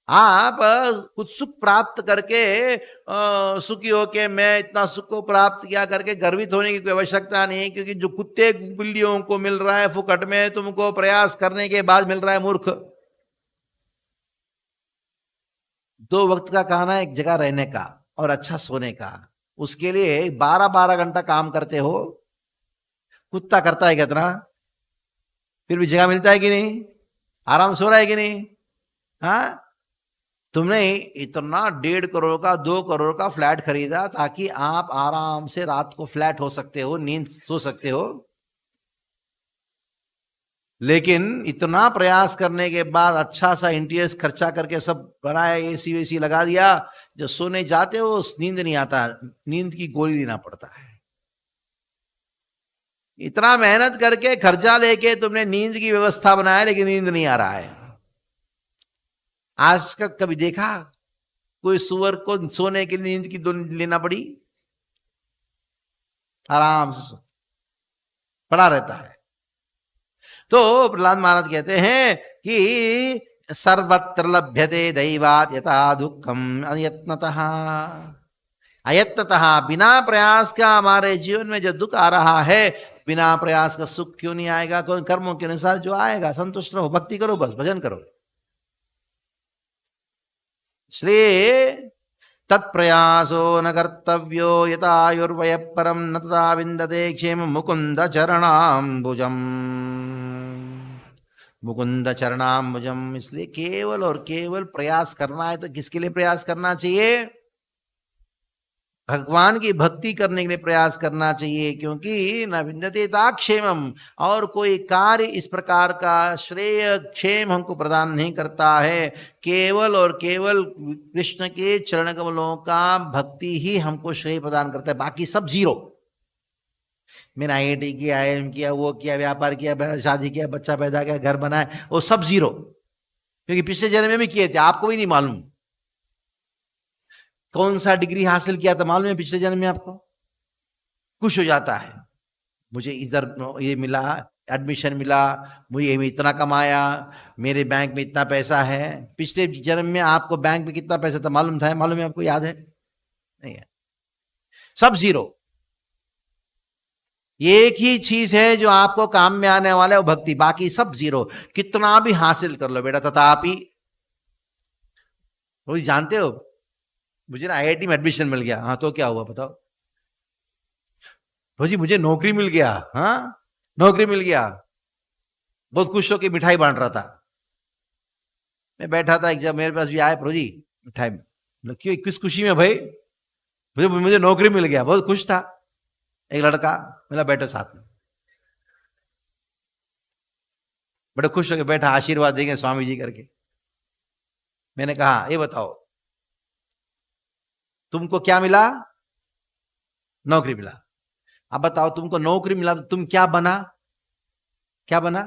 आप कुछ सुख प्राप्त करके सुखी होके मैं इतना सुख को प्राप्त किया करके गर्वित होने की कोई आवश्यकता नहीं, क्योंकि जो कुत्ते बिल्लियों को मिल रहा है फुकट में, तुमको प्रयास करने के बाद मिल रहा है मूर्ख। 2 वक्त का खाना, एक जगह रहने का और अच्छा सोने का, उसके लिए 12-12 घंटा काम करते हो। कुत्ता करता है कितना? फिर भी जगह मिलता है कि नहीं? आराम सो रहा है कि नहीं? हाँ तुमने इतना 1.5 करोड़ का 2 करोड़ का फ्लैट खरीदा ताकि आप आराम से रात को फ्लैट हो सकते हो, नींद सो सकते हो। लेकिन इतना प्रयास करने के बाद अच्छा सा इंटीरियर्स खर्चा करके सब बनाया, एसी वेसी लगा दिया, जब सोने जाते हो नींद नहीं आता, नींद की गोली लेना पड़ता है। इतना मेहनत करके खर्चा लेके तुमने नींद की व्यवस्था बनाया, लेकिन नींद नहीं आ रहा है। आज का कभी देखा कोई सुअर को सोने के लिए नींद की लेना पड़ी? आराम से पड़ा रहता है। तो प्रहलाद महाराज कहते हैं कि सर्वत्र लभ्यते दैवात् यथा दुःखम अयत्नतः। अयत्नतः बिना प्रयास का हमारे जीवन में जो दुख आ रहा है, बिना प्रयास का सुख क्यों नहीं आएगा? कोई कर्मों के अनुसार जो आएगा, संतुष्ट रहो, भक्ति करो, बस भजन करो। श्रेय तत्प्रयासो न कर्तव्यो यतायुर्वय परम न तथा विन्दते क्षेम मुकुंद चरणाम्बुजम। मुकुंद चरणाम्बुजम, इसलिए केवल और केवल प्रयास करना है। तो किसके लिए प्रयास करना चाहिए? भगवान की भक्ति करने के लिए प्रयास करना चाहिए, क्योंकि न विन्दते क्षेमम, और कोई कार्य इस प्रकार का श्रेय क्षेम हमको प्रदान नहीं करता है। केवल और केवल कृष्ण के चरण कमलों का भक्ति ही हमको श्रेय प्रदान करता है, बाकी सब जीरो। मैंने IIT किया, IIM किया, वो किया, व्यापार किया, शादी किया, बच्चा पैदा किया, घर बनाया, वो सब जीरो, क्योंकि पिछले जन्म में भी किए थे, आपको भी नहीं मालूम। कौन सा डिग्री हासिल किया था मालूम है पिछले जन्म में आपको? खुश हो जाता है, मुझे इधर ये मिला, एडमिशन मिला, मुझे इतना कमाया, मेरे बैंक में इतना पैसा है। पिछले जन्म में आपको बैंक में कितना पैसा था मालूम था? मालूम है आपको? याद है? नहीं है, सब जीरो। एक ही चीज है जो आपको काम में आने वाला है, वो भक्ति, बाकी सब जीरो। कितना भी हासिल कर लो बेटा, तथापि वो जानते हो, मुझे ना IIT में एडमिशन मिल गया। हाँ तो क्या हुआ बताओ? भोजी मुझे नौकरी मिल गया। हाँ नौकरी मिल गया, बहुत खुश होकर मिठाई बांट रहा था। मैं बैठा था, एक जब मेरे पास भी आए, प्रभु जी मिठाई, क्यों, किस खुशी में भाई? मुझे नौकरी मिल गया, बहुत खुश था। एक लड़का मिला, बैठो साथ में, बड़े खुश होकर बैठा, आशीर्वाद देंगे स्वामी जी करके। मैंने कहा ये बताओ तुमको क्या मिला? नौकरी मिला। अब बताओ तुमको नौकरी मिला तो तुम क्या बना? क्या बना?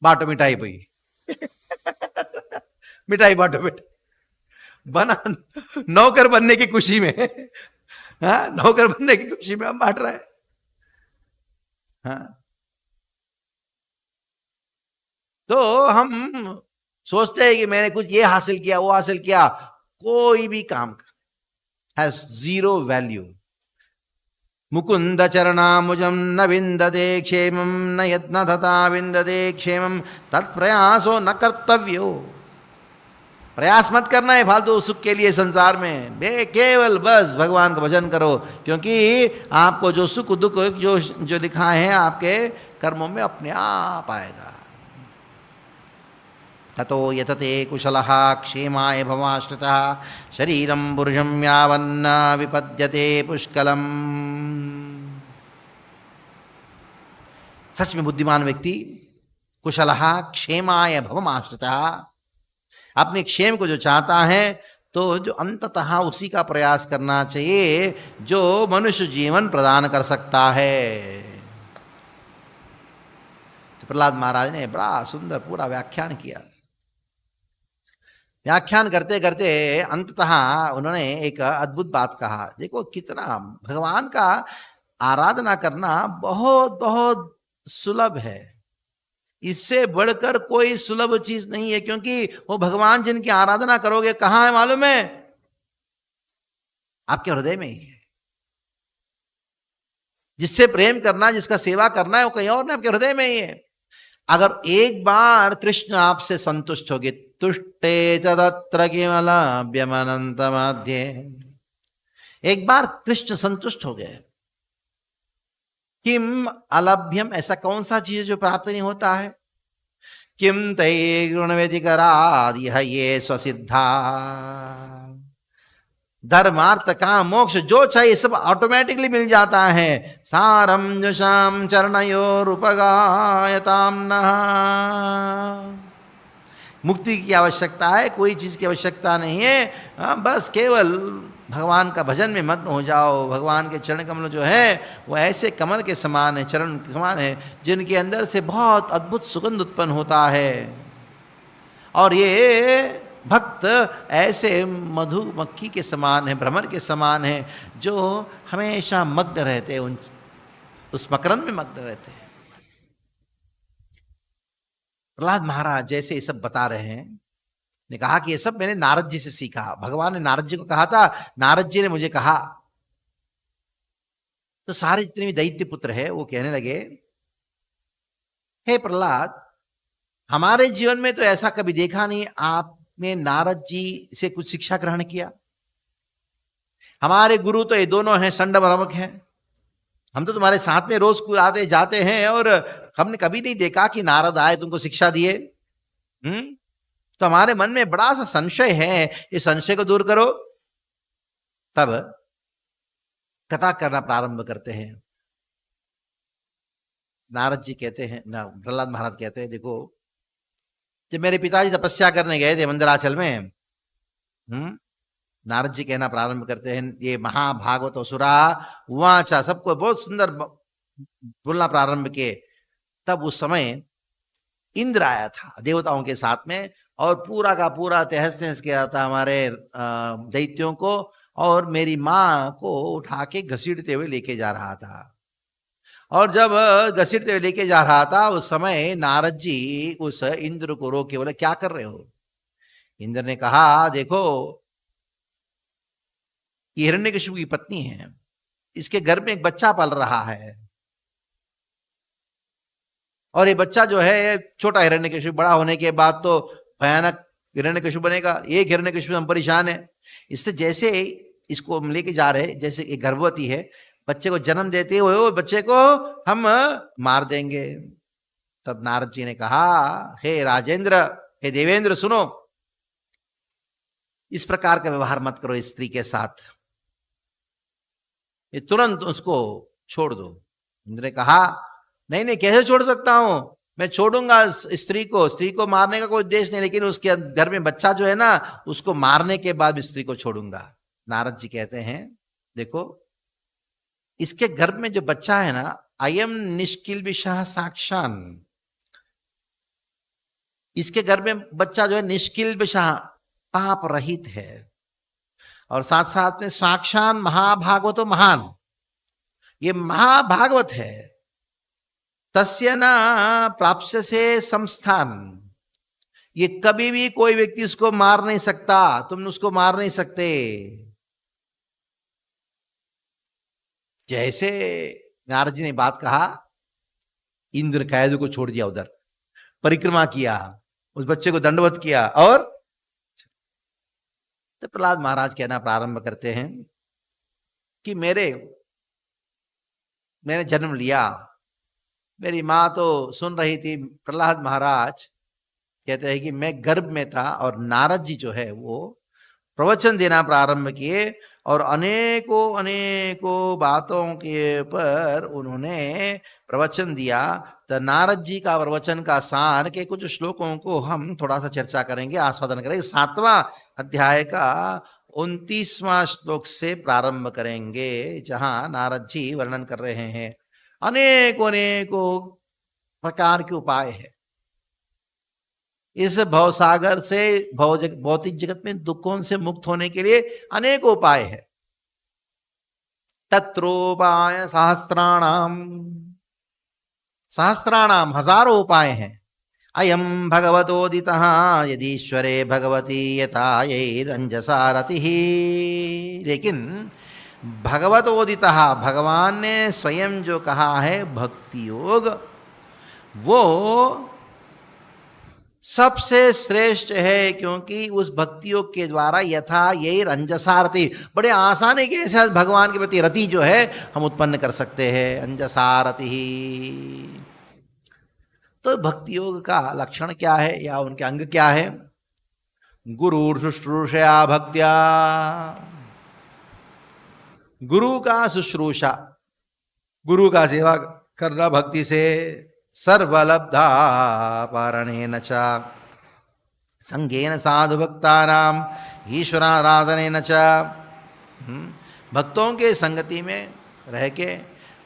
बांटो मिठाई भाई। मिठाई बांटो बेटा, बना नौकर बनने की खुशी में। हाँ नौकर बनने की खुशी में हम बांट रहे हैं। हाँ तो हम सोचते हैं कि मैंने कुछ ये हासिल किया, वो हासिल किया। कोई भी काम हैज जीरो वैल्यू। मुकुंद चरणाम्बुजम न विन्दते क्षेमं न यत्न तथा विन्दते क्षेमं तत्प्रयासो न कर्तव्यो। प्रयास मत करना है फालतू सुख के लिए संसार में, केवल बस भगवान का भजन करो, क्योंकि आपको जो सुख दुख जो लिखा है आपके कर्मों में अपने आप आएगा। ततो यतते कुशलः क्षेमाय भवाश्रितः शरीरं पुरुषं यावन्न विपद्यते पुष्कलम्। सच में बुद्धिमान व्यक्ति कुशलः क्षेमाय भवमाश्रितः, अपने क्षेम को जो चाहता है तो जो अंततः उसी का प्रयास करना चाहिए जो मनुष्य जीवन प्रदान कर सकता है। तो प्रहलाद महाराज ने बड़ा सुंदर पूरा व्याख्यान किया। व्याख्यान करते करते अंततः उन्होंने एक अद्भुत बात कहा। देखो कितना भगवान का आराधना करना बहुत बहुत सुलभ है, इससे बढ़कर कोई सुलभ चीज नहीं है, क्योंकि वो भगवान जिनकी आराधना करोगे कहां है मालूम है? आपके हृदय में ही है। जिससे प्रेम करना, जिसका सेवा करना है, वो कहीं और नहीं, आपके हृदय में ही है। अगर एक बार कृष्ण आपसे संतुष्ट हो गए, तुष्टे तत्र किमलभ्यमनंत मध्य, एक बार कृष्ण संतुष्ट हो गए, किम अलभ्यम, ऐसा कौन सा चीज जो प्राप्त नहीं होता है? किम तै गुण व्यतिकराद ये स्वसिद्धा, धर्मार्थ काम मोक्ष जो चाहिए सब ऑटोमेटिकली मिल जाता है। सारम जुषाम चरणयोरुपगायताम नः, मुक्ति की आवश्यकता है, कोई चीज की आवश्यकता नहीं है। बस केवल भगवान का भजन में मग्न हो जाओ। भगवान के चरण कमल जो है वो ऐसे कमल के समान है, चरण के समान है, जिनके अंदर से बहुत अद्भुत सुगंध उत्पन्न होता है। और ये भक्त ऐसे मधुमक्खी के समान है, भ्रमर के समान है, जो हमेशा मग्न रहते हैं, उस मकरंद में मग्न रहते हैं। प्रहलाद महाराज जैसे ये सब बता रहे हैं, ने कहा कि ये सब मैंने नारद जी से सीखा। भगवान ने नारद जी को कहा था, नारद जी ने मुझे कहा। तो सारे जितने भी दैत्य पुत्र है वो कहने लगे, हे प्रहलाद, हमारे जीवन में तो ऐसा कभी देखा नहीं आपने नारद जी से कुछ शिक्षा ग्रहण किया। हमारे गुरु तो ये दोनों हैं, संड भ्रमक हैं। हम तो तुम्हारे साथ में रोज स्कूल आते जाते हैं और हमने कभी नहीं देखा कि नारद आए तुमको शिक्षा दिए। तो हमारे मन में बड़ा सा संशय है, इस संशय को दूर करो। तब कथा करना प्रारंभ करते हैं। नारद जी कहते हैं, ना प्रहलाद महाराज कहते हैं, देखो जब मेरे पिताजी तपस्या करने गए थे मंदराचल में, नारद जी कहना प्रारंभ करते हैं, ये महाभागवत असुरा वाचा, सबको बहुत सुंदर बोलना प्रारंभ किए। तब उस समय इंद्र आया था देवताओं के साथ में और पूरा का पूरा तहस नहस किया था हमारे दैत्यों को, और मेरी माँ को उठा के घसीटते हुए लेके जा रहा था। और जब घसीटते हुए लेके जा रहा था उस समय नारद जी उस इंद्र को रोके बोले, क्या कर रहे हो? इंद्र ने कहा, देखो ये हिरण्यकशिपु की पत्नी है, इसके घर में एक बच्चा पल रहा है, और ये बच्चा जो है छोटा हिरण्यकशिपु, बड़ा होने के बाद तो भयानक हिरण्यकशिपु बनेगा। एक हिरण्यकशिपु हम परेशान है। इससे जैसे इसको हम लेके जा रहे, जैसे एक गर्भवती है, बच्चे को जन्म देते हुए बच्चे को हम मार देंगे। तब नारद जी ने कहा, हे राजेंद्र, हे देवेंद्र, सुनो, इस प्रकार का व्यवहार मत करो इस स्त्री के साथ, ये तुरंत उसको छोड़ दो। इंद्र ने कहा, नहीं नहीं, कैसे छोड़ सकता हूं, मैं छोड़ूंगा स्त्री को मारने का कोई उद्देश्य नहीं, लेकिन उसके घर में बच्चा जो है ना, उसको मारने के बाद भी स्त्री को छोड़ूंगा। नारद जी कहते हैं, देखो इसके गर्भ में जो बच्चा है ना, अयम निष्किल्बिषः साक्षान, इसके गर्भ में बच्चा जो है निष्किल्बिषः, पाप रहित है, और साथ साथ में साक्षान महाभागवतो महान, ये महाभागवत है। तस्य न प्राप्स्यसे संस्थान, ये कभी भी कोई व्यक्ति उसको मार नहीं सकता, तुम उसको मार नहीं सकते। जैसे नारद जी ने बात कहा, इंद्र कैदु को छोड़ दिया, उधर परिक्रमा किया, उस बच्चे को दंडवत किया, और तो प्रहलाद महाराज कहना प्रारंभ करते हैं कि मैंने जन्म लिया, मेरी माँ तो सुन रही थी। प्रहलाद महाराज कहते हैं कि मैं गर्भ में था और नारद जी जो है वो प्रवचन देना प्रारंभ किए, और अनेकों अनेकों बातों के पर उन्होंने प्रवचन दिया। तो नारद जी का प्रवचन का सार के कुछ श्लोकों को हम थोड़ा सा चर्चा करेंगे, आस्वादन करेंगे। 7वां अध्याय का 29वां श्लोक से प्रारंभ करेंगे, जहां नारद जी वर्णन कर रहे हैं अनेकों अनेकों प्रकार के उपाय है। इस भवसागर से, भौतिक जगत में दुखों से मुक्त होने के लिए अनेकों उपाय है। तत्रोपाय सहस्राणाम, हजारों उपाय हैं। अयम भगवतोदितः यदीश्वरे भगवती यथा यैरंजसा रतिः, लेकिन भगवतोदितः, भगवान ने स्वयं जो कहा है भक्ति योग, वो सबसे श्रेष्ठ है, क्योंकि उस भक्ति योग के द्वारा यथा यही अंजसा रति, बड़े आसानी के साथ भगवान के प्रति रति जो है हम उत्पन्न कर सकते हैं। अंजसा रति ही तो भक्ति योग का लक्षण क्या है या उनके अंग क्या है? गुरु शुश्रूषया भक्त्या, गुरु का शुश्रूषा, गुरु का सेवा करना भक्ति से, सर्वलब्धा पारणेन च संगेन साधु भक्तानाम ईश्वराराधनेन च, भक्तों के संगति में रह के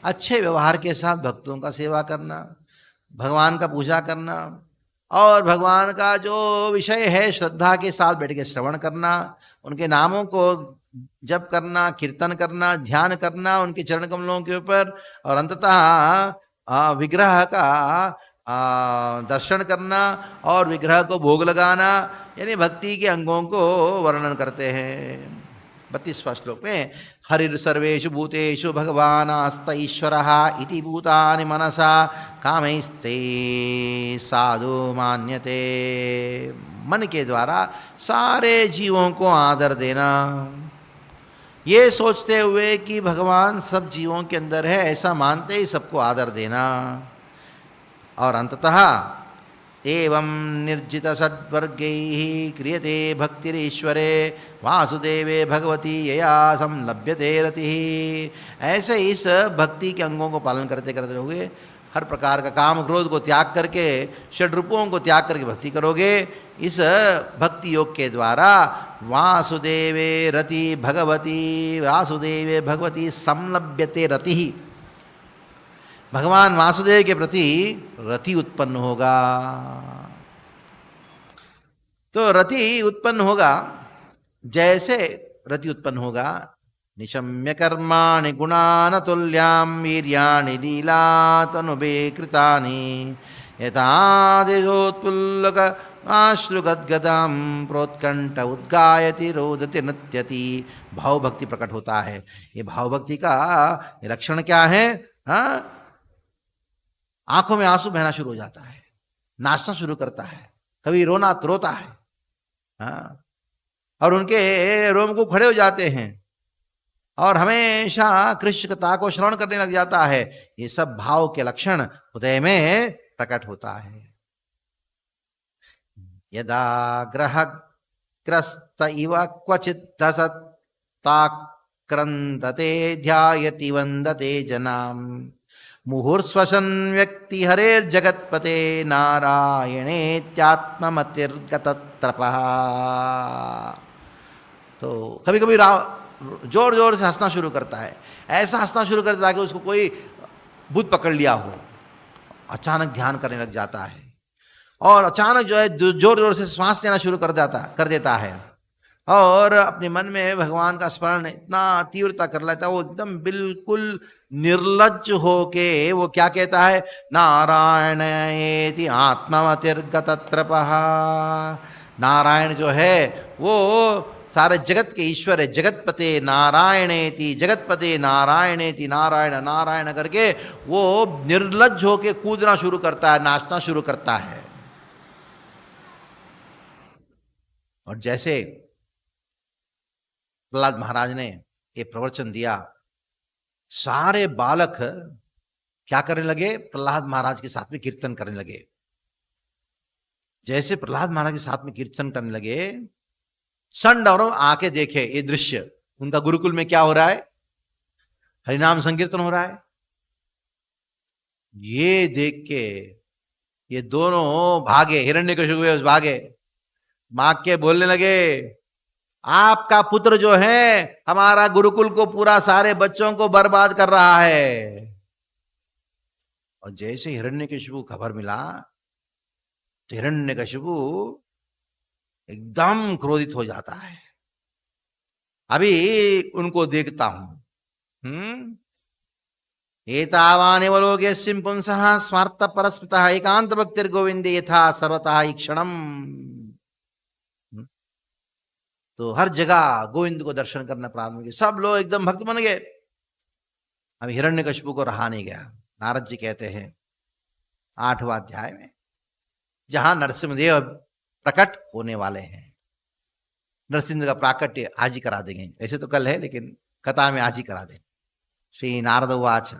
अच्छे व्यवहार के साथ भक्तों का सेवा करना, भगवान का पूजा करना, और भगवान का जो विषय है श्रद्धा के साथ बैठ के श्रवण करना, उनके नामों को जप करना, कीर्तन करना, ध्यान करना उनके चरण कमलों के ऊपर, और अंततः विग्रह का दर्शन करना और विग्रह को भोग लगाना, यानी भक्ति के अंगों को वर्णन करते हैं। 32वां श्लोक में हरिर् सर्वेषु भूतेषु भगवानास्त ईश्वरः इति भूतानि मनसा कामैस्ते साधु मान्यते। मन के द्वारा सारे जीवों को आदर देना, ये सोचते हुए कि भगवान सब जीवों के अंदर है, ऐसा मानते ही सबको आदर देना। और अंततः एवं निर्जित षड्वर्गैः क्रियते भक्तिरीश्वरे वासुदेवे भगवती यया संलभ्यते रतिः। ऐसे इस भक्ति के अंगों को पालन करते करते रहोगे, हर प्रकार का काम क्रोध को त्याग करके, षड्रूपों को त्याग करके भक्ति करोगे, इस भक्ति योग के द्वारा वासुदेवे रति भगवती, वासुदेवे भगवती संलभ्यते रतिः, भगवान वासुदेव के प्रति रति उत्पन्न होगा। तो रति उत्पन्न होगा, जैसे रति उत्पन्न होगा, निशम्य कर्माणि गुणान तुल्यां वीर्याणि लीलातनुबे कृतानि यथा देशोत्पुल्लक आश्रुगद्गदां प्रोत्कंठ उद्गायति रोदति नृत्यति। भाव भक्ति प्रकट होता है। ये भाव भक्ति का लक्षण क्या है? हाँ, आंखों में आंसू बहना शुरू हो जाता है, नाचना शुरू करता है, कभी रोता है, हाँ, और उनके रोम खड़े हो जाते हैं और हमेशा कृष्णकथा को श्रवण करने लग जाता है। ये सब भाव के लक्षण हृदय में प्रकट होता है। यदा ग्रह ग्रस्त इव क्वचित् सत्ताक्रंदते ध्यायति वंदते जनाम मुहुर्श्वसन व्यक्ति हरेर्जगत्पते नारायणेत्यात्ममतिर्गतत्रपः। तो कभी कभी जोर जोर से हंसना शुरू करता है, ऐसा हंसना शुरू करता है कि उसको कोई भूत पकड़ लिया हो, अचानक ध्यान करने लग जाता है और अचानक जो है जोर जोर से श्वास लेना शुरू कर देता है और अपने मन में भगवान का स्मरण इतना तीव्रता कर लेता है, वो एकदम बिल्कुल निर्लज्ज होके वो क्या कहता है? नारायणेति आत्ममतिर्गतत्रपः। नारायण जो है वो सारे जगत के ईश्वर है, जगतपते नारायणेति, जगतपते नारायणेति, नारायण नारायण करके वो निर्लज्ज होके कूदना शुरू करता है, नाचना शुरू करता है। और जैसे प्रहलाद महाराज ने ये प्रवचन दिया, सारे बालक क्या करने लगे? प्रहलाद महाराज के साथ में कीर्तन करने लगे। जैसे प्रहलाद महाराज के साथ में कीर्तन करने लगे, सन और आके देखे ये दृश्य, उनका गुरुकुल में क्या हो रहा है? हरिनाम संकीर्तन हो रहा है। ये देख के ये दोनों भागे, हिरण्यकशिपु भागे, मां के बोलने लगे, आपका पुत्र जो है हमारा गुरुकुल को, पूरा सारे बच्चों को बर्बाद कर रहा है। और जैसे हिरण्यकशिपु को खबर मिला तो हिरण्यकशिपु एकदम क्रोधित हो जाता है। अभी उनको देखता हूं। एतावानेव लोकेस्मिन् पुंसः स्वार्थ परस्पृतः एकांत भक्तिर्गोविंदे यथा सर्वतः ईक्षणम्। तो हर जगह गोविंद को दर्शन करना प्रारंभ किया, सब लोग एकदम भक्त बन गए। अब हिरण्यकशिपु को रहा नहीं गया। नारद जी कहते हैं 8वां अध्याय में, जहां नरसिंहदेव प्रकट होने वाले हैं, नरसिंह का प्राकट्य आज ही करा देंगे, ऐसे तो कल है लेकिन कथा में आज ही करा देंगे। श्री नारद उवाच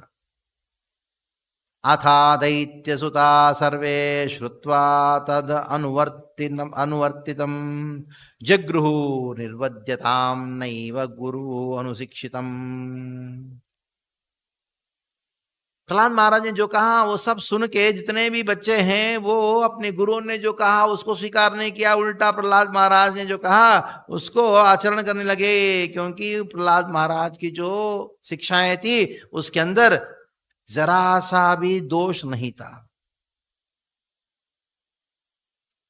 अथा दैत्यसुता सर्वे श्रुत्वा तद अनुवर्तितं जगृहु निर्वद्यतां नैव गुरु अनुशिक्षितम्। प्रहलाद महाराज ने जो कहा वो सब सुन के जितने भी बच्चे हैं वो अपने गुरुओं ने जो कहा उसको स्वीकार नहीं किया, उल्टा प्रहलाद महाराज ने जो कहा उसको आचरण करने लगे, क्योंकि प्रहलाद महाराज की जो शिक्षाएं थी उसके अंदर जरा सा भी दोष नहीं था।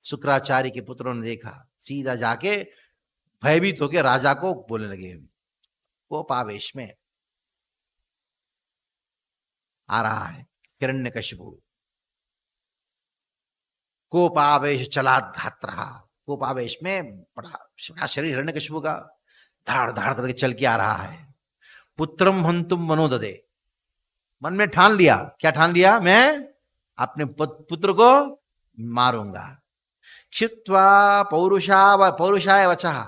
शुक्राचार्य के पुत्रों ने देखा, सीधा जाके भयभीत होकर राजा को बोलने लगे। कोपावेश में आ रहा है हिरण्यकशिपु, कोपावेश चलात धात्रा, कोपावेश में बड़ा शरीर हिरण्यकशिपु का धाड़ धाड़ करके चल के आ रहा है। पुत्रम हंतुम मनोददे, मन में ठान लिया, क्या ठान लिया, मैं अपने पुत्र को मारूंगा। क्षिप्त्वा पौरुषाय वचः,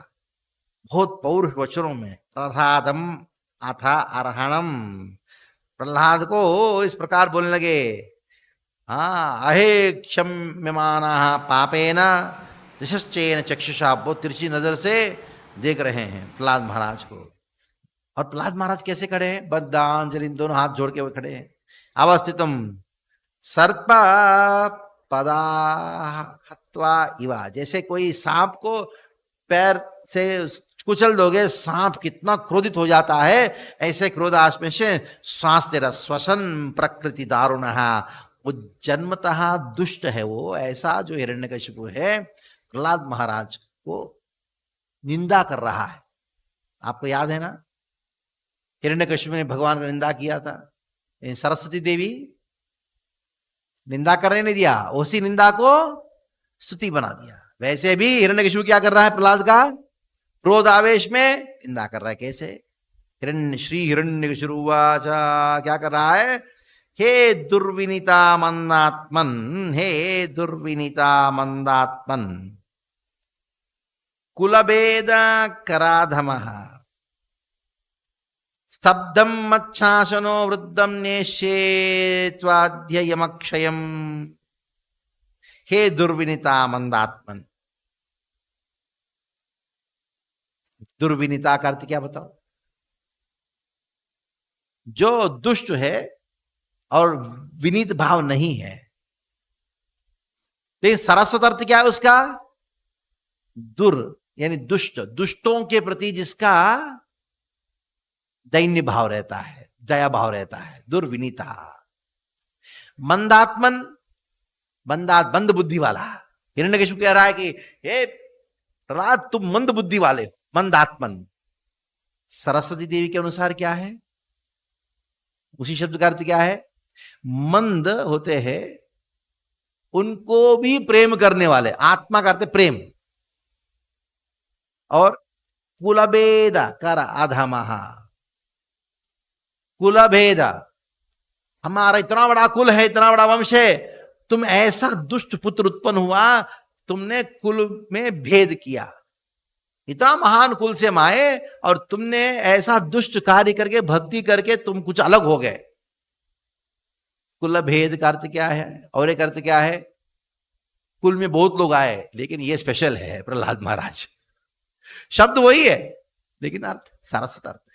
बहुत पौरुष वचनों में प्रह्लादम अथा अर्हणम, प्रहलाद को इस प्रकार बोलने लगे, हाँ अहे क्षम्यमाना पापेन ऋषश्चेन चक्षुषा, बहुत तिरछी नजर से देख रहे हैं प्रहलाद महाराज को। और प्रहलाद महाराज कैसे खड़े हैं, बद्धांजलि, दोनों हाथ जोड़ के वो खड़े हैं। अवस्थितम सर्प पदा हत्वा इवा, जैसे कोई सांप को पैर से कुचल दोगे, सांप कितना क्रोधित हो जाता है, ऐसे क्रोधाश में से श्वास तेरा श्वसन प्रकृति दारुण, वो जन्मतः दुष्ट है। वो ऐसा जो हिरण्यकशिपु है प्रहलाद महाराज को निंदा कर रहा है। आपको याद है ना, हिरण्यकशिपु ने भगवान का निंदा किया था, सरस्वती देवी निंदा करने नहीं दिया, उसी निंदा को स्तुति बना दिया। वैसे भी हिरण्यकशिपु क्या कर रहा है, प्रहलाद का क्रोध आवेश में निंदा कर रहा है। कैसे, श्री हिरण्यकशिपुवाच, क्या कर रहा है, हे दुर्विनीता मंदात्मन, हे दुर्विनीता मंदात्मन, कुलभेद कराधमः, स्तब्धम मच्छासनो वृद्धम नेष्ये त्वाध्ययमक्षयम। हे दुर्विनीता मंदात्मन, दुर्विनीता का अर्थ क्या बताओ, जो दुष्ट है और विनीत भाव नहीं है। लेकिन सरस्वत अर्थ क्या है उसका, दुर यानी दुष्ट, दुष्टों के प्रति जिसका दैन्य भाव रहता है, दया भाव रहता है, दुर्विनीता। मंदात्मन, मंद बुद्धि वाला, हिरण्यकशिपु कह रहा है कि हे प्रहलाद तुम मंद बुद्धि वाले हो, मंदात्मन। सरस्वती देवी के अनुसार क्या है, उसी शब्द का अर्थ क्या है, मंद होते हैं उनको भी प्रेम करने वाले, आत्मा का अर्थ प्रेम। और कुलभेद कर अधमः, कुलभेद, हमारा इतना बड़ा कुल है, इतना बड़ा वंश है, तुम ऐसा दुष्ट पुत्र उत्पन्न हुआ, तुमने कुल में भेद किया, इतना महान कुल से हम आए और तुमने ऐसा दुष्ट कार्य करके, भक्ति करके तुम कुछ अलग हो गए। कुल भेद का अर्थ क्या है, और एक अर्थ क्या है, कुल में बहुत लोग आए लेकिन ये स्पेशल है प्रहलाद महाराज। शब्द वही है लेकिन अर्थ सारस्वत अर्थ है।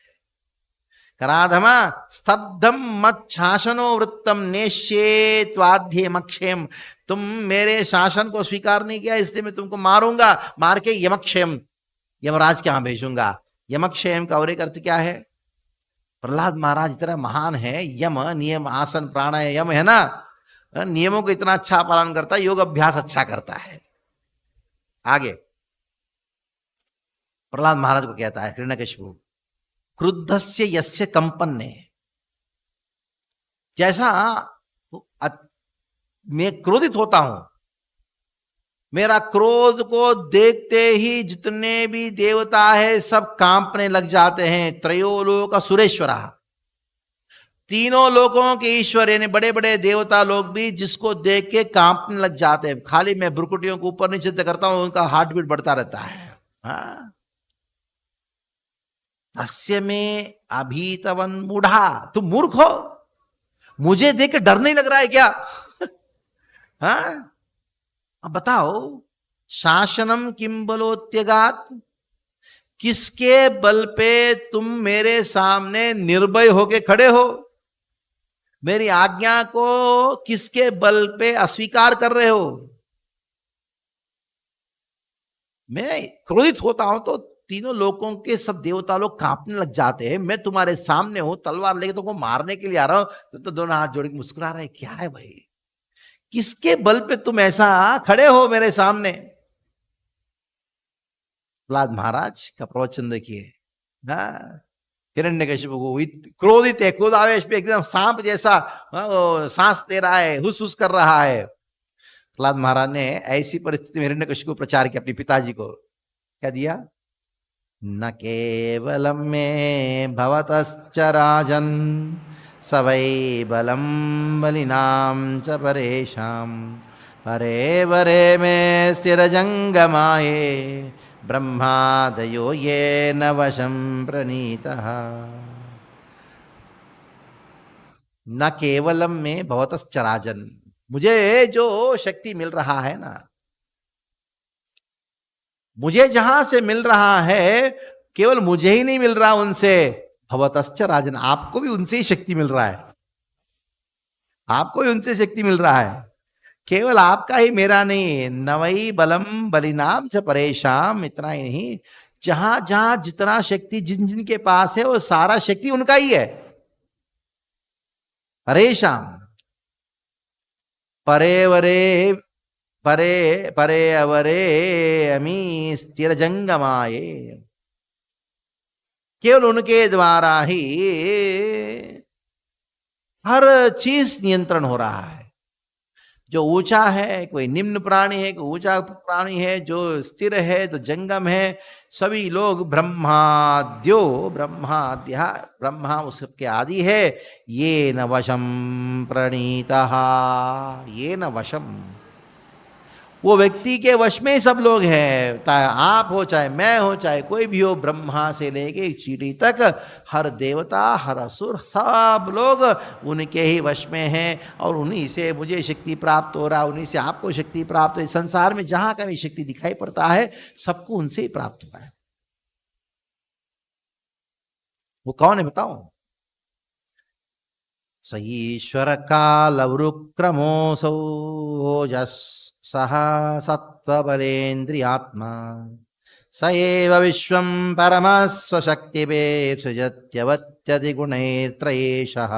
कराधमा स्तब्धम मत शासनो वृत्तम नेष्ये त्वाध्ययम अक्षयम, तुम मेरे शासन को स्वीकार नहीं किया इसलिए मैं तुमको मारूंगा, मार के यमक्षयम, यमराज के यहां भेजूंगा। यमक्षयम का और एक अर्थ क्या है, प्रहलाद महाराज इतना महान है, यम नियम आसन प्राणायाम यम है ना, नियमों को इतना अच्छा पालन करता है, योग अभ्यास अच्छा करता है। आगे प्रहलाद महाराज को कहता है हिरण्यकशिपु, क्रुद्धस्य यस्य कंपन्ने, जैसा मैं क्रोधित होता हूं, मेरा क्रोध को देखते ही जितने भी देवता है सब कांपने लग जाते हैं। त्रयो लोक सुरेश्वरा, तीनों लोगों के ईश्वर यानी बड़े बड़े देवता लोग भी जिसको देख के कांपने लग जाते हैं। खाली मैं भ्रुकुटियों को ऊपर नीचे करता हूं, उनका हार्ट बीट बढ़ता रहता है। अस्य में अभीतवन मूढ़ा, तुम मूर्ख हो, मुझे देख के डर नहीं लग रहा है क्या? अब बताओ, शासनम किम बलोत्यगात, किसके बल पे तुम मेरे सामने निर्भय होके खड़े हो? मेरी आज्ञा को किसके बल पे अस्वीकार कर रहे हो? मैं क्रोधित होता हूं तो तीनों लोगों के सब देवता लोग कांपने लग जाते हैं। मैं तुम्हारे सामने हूं, तलवार लेके तुमको मारने के लिए आ रहा हूं, तो दोनों हाथ जोड़ के मुस्कुरा रहे, क्या है भाई, किसके बल पे तुम ऐसा खड़े हो मेरे सामने? प्रहलाद महाराज का प्रवचन देखिए। हिरण्यकशिपु को क्रोधित है, क्रोधावेश पे एकदम सांप जैसा सांस दे रहा है, हुस हुस कर रहा है। प्रहलाद महाराज ने ऐसी परिस्थिति में हिरण्यकशिपु को प्रचार किया अपने पिताजी को, क्या दिया? न केवलम में भवतश्च राजन सवै बलम बलिनाम च परेशाम परे वरे में स्थिरजंगमाये ब्रह्मादयो ये न वशं प्रणीतः। न केवलम में भवतश्च राजन, मुझे जो शक्ति मिल रहा है ना, मुझे जहां से मिल रहा है, केवल मुझे ही नहीं मिल रहा उनसे, भवतश्च राजन, आपको भी उनसे ही शक्ति मिल रहा है, आपको भी उनसे शक्ति मिल रहा है, केवल आपका ही मेरा नहीं। नवई बलम बलिनाम च परेशाम, इतना ही नहीं, जहां जहां जितना शक्ति जिन जिन के पास है वो सारा शक्ति उनका ही है। परेशाम परे वरे परे परे अवरे अमी स्थिर जंगमाये, केवल उनके द्वारा ही हर चीज नियंत्रण हो रहा है। जो ऊंचा है, कोई निम्न प्राणी है, कोई ऊंचा प्राणी है, जो स्थिर है तो जंगम है, सभी लोग ब्रह्माद्यो, ब्रह्माद्या, ब्रह्मा उसके आदि है। ये न वशम प्रणीतः, ये न वशम, वो व्यक्ति के वश में सब लोग हैं, चाहे आप हो, चाहे मैं हो, चाहे कोई भी हो, ब्रह्मा से लेके चींटी तक, हर देवता, हर असुर, सब लोग उनके ही वश में हैं। और उन्हीं से मुझे शक्ति प्राप्त हो रहा, उन्हीं से आपको शक्ति प्राप्त हो। संसार में जहां का भी शक्ति दिखाई पड़ता है, सबको उनसे ही प्राप्त हुआ है। वो कौन है बताओ? स ईश्वर कालवृक्रमोऽसौ ओजस् सह सत्त्वबलेन्द्रियात्मा स एव विश्वं परमस्वशक्तिभिः सृजत्यवत्यधि गुणैर्त्रयेशः।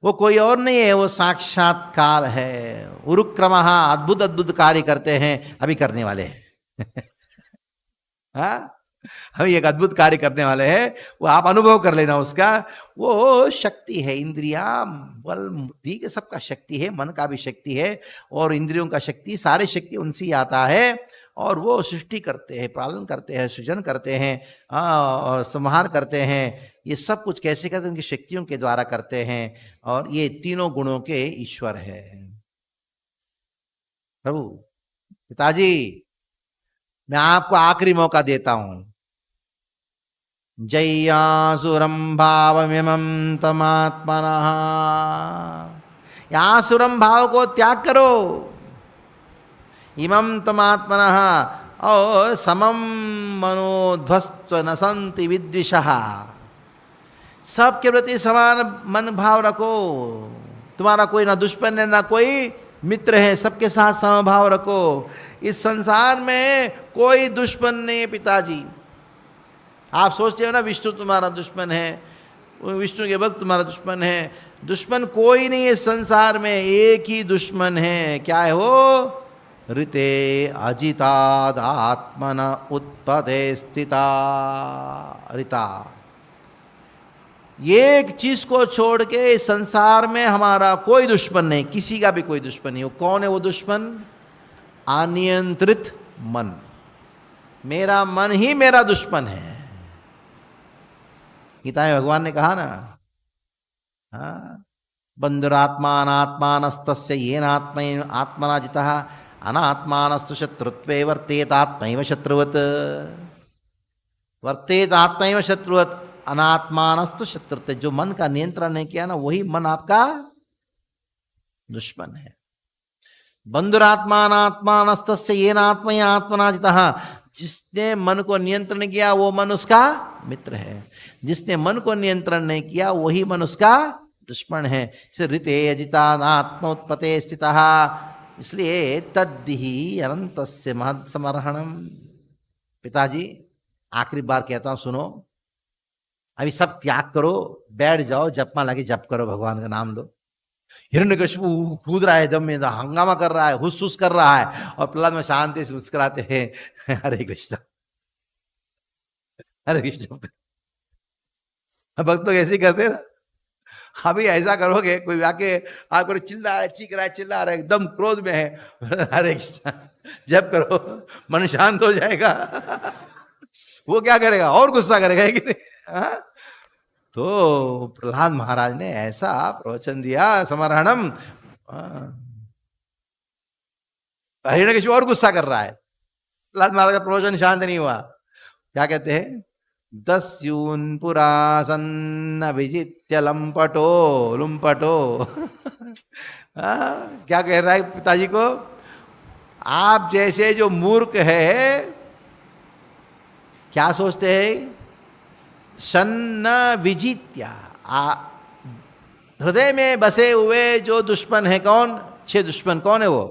वो कोई और नहीं है, वो साक्षात काल है। उरुक्रमः, अद्भुत अद्भुत कार्य करते हैं, अभी करने वाले हैं। हाँ, हम एक अद्भुत कार्य करने वाले हैं, वो आप अनुभव कर लेना उसका। वो शक्ति है, इंद्रियां, बल, बुद्धि के सबका शक्ति है, मन का भी शक्ति है, और इंद्रियों का शक्ति, सारे शक्ति उनसे ही आता है। और वो सृष्टि करते हैं, पालन करते हैं, सृजन करते हैं, और संहार करते हैं। ये सब कुछ कैसे करते हैं? उनकी शक्तियों के द्वारा करते हैं। और ये तीनों गुणों के ईश्वर है प्रभु। पिताजी, मैं आपको आखिरी मौका देता हूं। जय्यासुरं भावमिमं तमात्मनः, आसुरम भाव को त्याग करो। इमं तमात्मनः, और समम मनोध्वस्त्व न संति विद्विषः, सबके प्रति समान मन भाव रखो। तुम्हारा कोई ना दुश्मन है ना कोई मित्र है, सबके साथ समभाव रखो। इस संसार में कोई दुश्मन नहीं है पिताजी। आप सोचते हो ना विष्णु तुम्हारा दुश्मन है, विष्णु के भक्त तुम्हारा दुश्मन है। दुश्मन कोई नहीं है संसार में, एक ही दुश्मन है। क्या है वो? ऋते अजिताद आत्मन उत्पदे स्थिता ऋता। एक चीज को छोड़ के इस संसार में हमारा कोई दुश्मन नहीं, किसी का भी कोई दुश्मन नहीं। वो कौन है वो दुश्मन? अनियंत्रित मन। मेरा मन ही मेरा दुश्मन है। गीता में भगवान ने कहा ना, हाँ, बंधुरात्मानात्मानस्तस्य येनात्मै आत्मना जितः अनात्मानस्तु शत्रुत्वे वर्तेत आत्मैव शत्रुवत्। वर्तेत आत्मैव शत्रुवत् अनात्मानस्तु शत्रुत्वे। जो मन का नियंत्रण नहीं किया ना, वही मन आपका दुश्मन है। बंधुरात्मानात्मानस्तस्य येनात्मै आत्मना जितः। जिसने मन को नियंत्रण किया वो मन उसका मित्र है, जिसने मन को नियंत्रण नहीं किया वही मन उसका दुश्मन है। ऋते अजितात्म उत्पते स्थितः, इसलिए तद्दिहि अनंतस्य महत् समर्हणम। पिताजी आखिरी बार कहता हूं, सुनो, अभी सब त्याग करो, बैठ जाओ, जपमा लगे जप करो, भगवान का नाम लो। हिरण्यकशिपु कूद रहा है, एकदम में हंगामा कर रहा है, हुस हुस कर रहा है, और प्रहलाद में शांति से मुस्कुराते हैं, हरे कृष्ण हरे कृष्ण। भक्त लोग ऐसे ही करते हैं ना, अभी ऐसा करोगे, कोई आके आपको चिल्ला रहा है, चीख रहा है, चिल्ला रहा है, एकदम क्रोध में है, हरे कृष्णा जब करो मन शांत हो जाएगा। वो क्या करेगा, और गुस्सा करेगा, है कि नहीं? हाँ? तो प्रहलाद महाराज ने ऐसा प्रवचन दिया, समर्हणम। हिरण्यकशिपु और गुस्सा कर रहा है, प्रहलाद महाराज का प्रवचन शांत नहीं हुआ। क्या कहते हैं, दस्यून पुरासन्न विजित्य लंपटो लुम्पटो। क्या कह रहा है पिताजी को, आप जैसे जो मूर्ख है, क्या सोचते हैं, सन्न विजित्या, हृदय में बसे हुए जो दुश्मन है, कौन 6 दुश्मन, कौन है वो,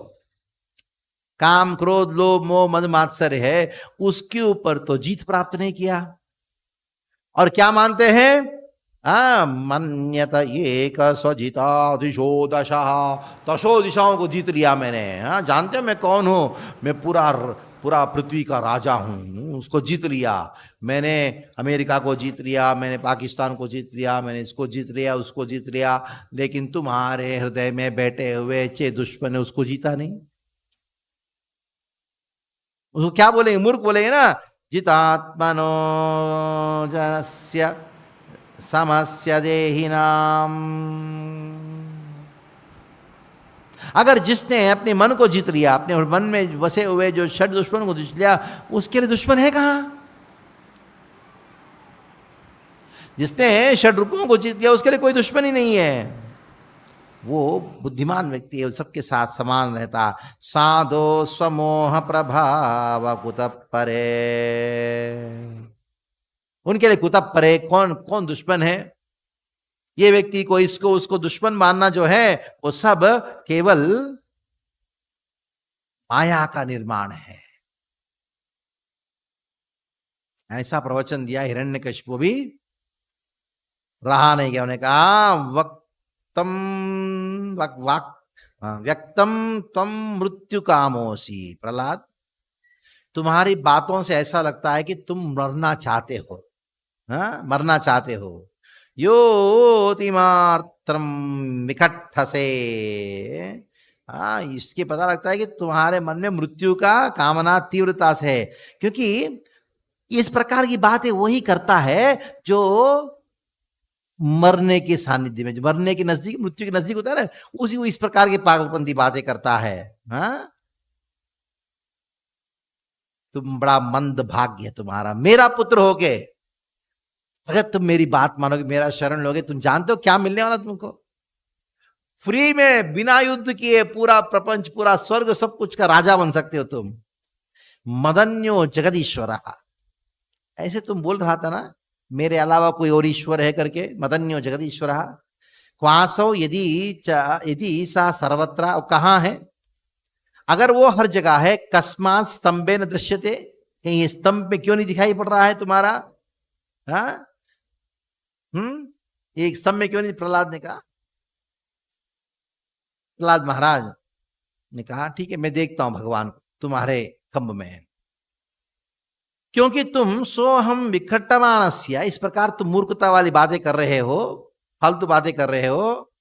काम क्रोध लोभ मोह मद मात्सर्य है, उसके ऊपर तो जीत प्राप्त नहीं किया। और क्या मानते हैं, मन्यत एक स्वजिता दिशो दशा, 10 दिशाओं को जीत लिया मैंने। जानते हो मैं कौन हूं, मैं पूरा पृथ्वी का राजा हूं, उसको जीत लिया मैंने, अमेरिका को जीत लिया मैंने, पाकिस्तान को जीत लिया मैंने, इसको जीत लिया उसको जीत लिया, लेकिन तुम्हारे हृदय में बैठे हुए 6 दुश्मन ने उसको जीता नहीं। उसको क्या बोलेंगे, मूर्ख बोलेंगे ना, जितात्मनो जनस्य समस्य देहिनाम। अगर जिसने अपने मन को जीत लिया, अपने मन में बसे हुए जो 6 दुश्मन को जीत लिया, उसके लिए दुश्मन है कहां? जिसने 6 रूपों को जीत लिया, उसके लिए कोई दुश्मन ही नहीं है। वो बुद्धिमान व्यक्ति है, सबके साथ समान रहता। साधो स्वमोह प्रभाव कुतः परे, उनके लिए कुतः परे, कौन कौन दुश्मन है? ये व्यक्ति को इसको उसको दुश्मन मानना जो है, वो सब केवल माया का निर्माण है। ऐसा प्रवचन दिया हिरण्यकशिपु भी रहा नहीं गया। उन्होंने कहा व्यक्तम तम मृत्यु कामोसी। प्रहलाद, तुम्हारी बातों से ऐसा लगता है कि तुम मरना चाहते हो, मरना चाहते हो। योतिमात्रम विकट्ठसे, इसके पता लगता है कि तुम्हारे मन में मृत्यु का कामना तीव्रता से है, क्योंकि इस प्रकार की बातें वही करता है जो मरने के सानिध्य में, जो मरने के नजदीक, मृत्यु के नजदीक होता है ना, उसी इस प्रकार के पागलपंथी बातें करता है। तुम बड़ा मंद भाग्य है तुम्हारा, मेरा पुत्र होके अगर तुम मेरी बात मानोगे, मेरा शरण लोगे, तुम जानते हो क्या मिलने वाला तुमको? फ्री में, बिना युद्ध किए पूरा प्रपंच, पूरा स्वर्ग, सब कुछ का राजा बन सकते हो तुम। मदन्यो जगदीश्वर, ऐसे तुम बोल रहा था ना, मेरे अलावा कोई और ईश्वर है करके। मदन्यो जगदीश्वर क्वासो यदि सा सर्वत्र, कहां है? अगर वो हर जगह है, कस्मात स्तंभे न दृश्यते, कहीं स्तंभ में क्यों नहीं दिखाई पड़ रहा है तुम्हारा? एक स्तंभ में क्यों नहीं? प्रहलाद ने कहा, प्रहलाद महाराज ने कहा ठीक है, मैं देखता हूं भगवान तुम्हारे खंभ में है, क्योंकि तुम सोहम विखट्टमानस्य, इस प्रकार तुम मूर्खता वाली बातें कर रहे हो, फालतू बातें कर रहे हो,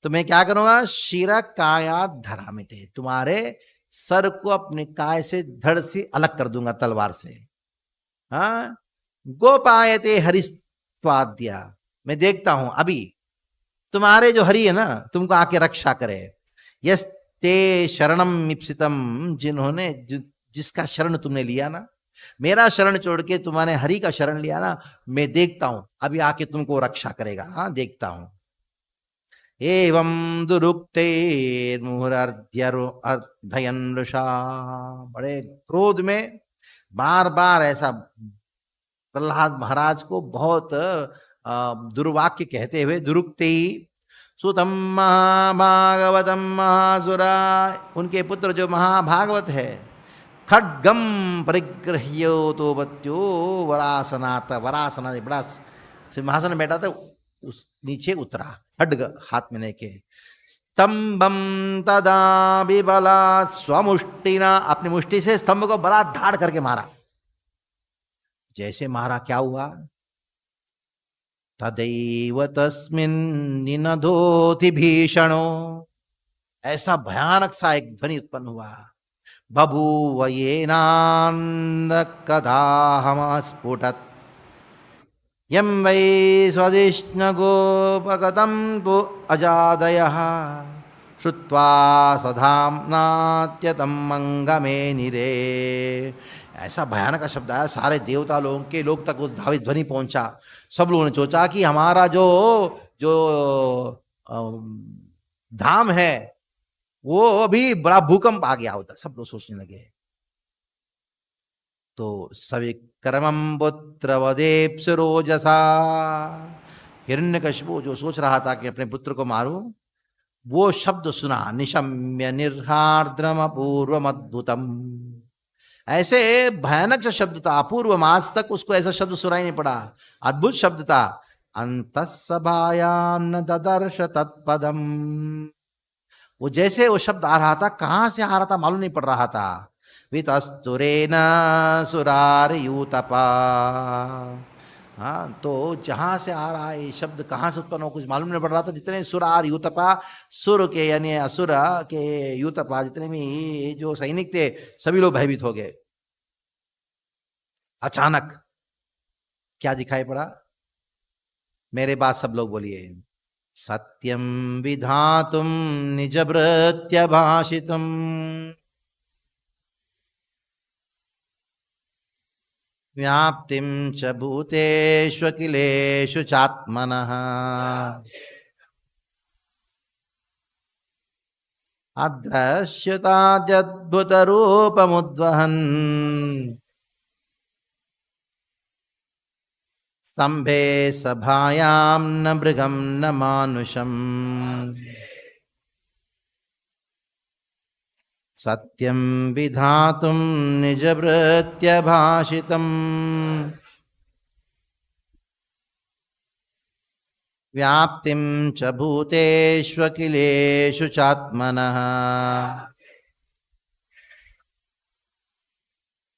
तो मैं क्या करूंगा? शिरा काया धरामिते, तुम्हारे सर को अपने काय से, धड़ से अलग कर दूंगा तलवार से। गोपायते हरिस्त्वाद्या, मैं देखता हूं अभी तुम्हारे जो हरि है ना, तुमको आके रक्षा करे। यस्ते शरणम इप्सितम, जिन्होंने जिसका शरण तुमने लिया ना, मेरा शरण छोड़ के तुम्हारे हरि का शरण लिया ना, मैं देखता हूं अभी आके तुमको रक्षा करेगा। देखता हूं। एवं दुरुक्ते मुहुरर्ध्ययन ऋषा, बड़े क्रोध में बार बार ऐसा प्रहलाद महाराज को बहुत दुर्वाक्य कहते हुए, दुरुक्ते सुतम महाभागवतम महासुरा, उनके पुत्र जो महाभागवत है, खड्गम परिग्रह्यो तो बत्यो वरासनात, वरासना बड़ा सिंहासन में बैठा था, उस नीचे उतरा, खड्ग हाथ में लेके। स्तंभम तदा विबला स्वमुष्टिना, अपनी मुष्टि से स्तंभ को बड़ा धाड़ करके मारा। जैसे मारा क्या हुआ? तदैव तस्मिन् निनदोति भीषणो, ऐसा भयानक सा एक ध्वनि उत्पन्न हुआ। बभूव येनान्दकदाहमस्फुटत् यं वै स्वदिष्णगोपगतं तु अजादयः श्रुत्वा स्वधाम्नात्यतं मंगमे निरे। ऐसा भयानक शब्द आया, सारे देवता लोगों के लोग तक उस धावित ध्वनि पहुंचा। सब लोगों ने सोचा कि हमारा जो जो धाम है वो अभी बड़ा भूकंप आ गया उधर, सब लोग सोचने लगे। तो सविक्रमं पुत्रवदेप्सुरोजसा, हिरण्यकशिपु जो सोच रहा था कि अपने पुत्र को मारूं, वो शब्द सुना, निशम्य निर्हार्द्रम अपूर्वमद्भुतम। ऐसे भयानक सा शब्द था, अपूर्व, आज तक उसको ऐसा शब्द सुनाई नहीं पड़ा, अद्भुत शब्द था। अंतस्सभायां न ददर्श तत्पदम, वो जैसे वो शब्द आ रहा था, कहां से आ रहा था मालूम नहीं पड़ रहा था। वितस्तुरेण सुरारयूतपा, हाँ, तो जहां से आ रहा है ये शब्द, कहां से उत्पन्न हो कुछ मालूम नहीं पड़ रहा था। जितने सुरार यूतपा, सुर के यानी असुर के यूतपा, जितने भी जो सैनिक थे सभी लोग भयभीत हो गए। अचानक क्या दिखाई पड़ा, मेरे बात सब लोग बोलिए। सत्यम विधातुम निजभृत्य भाषितुम, व्याप्तिं च भूतेषु अखिलेषु चात्मनः, अदृश्यताद्भुतरूपमुद्वहन् स्तम्भे सभायां न मृगं न मानुषम्। सत्यं विधातुं निजभृत्य भाषितम्, व्याप्तिं च भूतेषु अखिलेषु चात्मनः,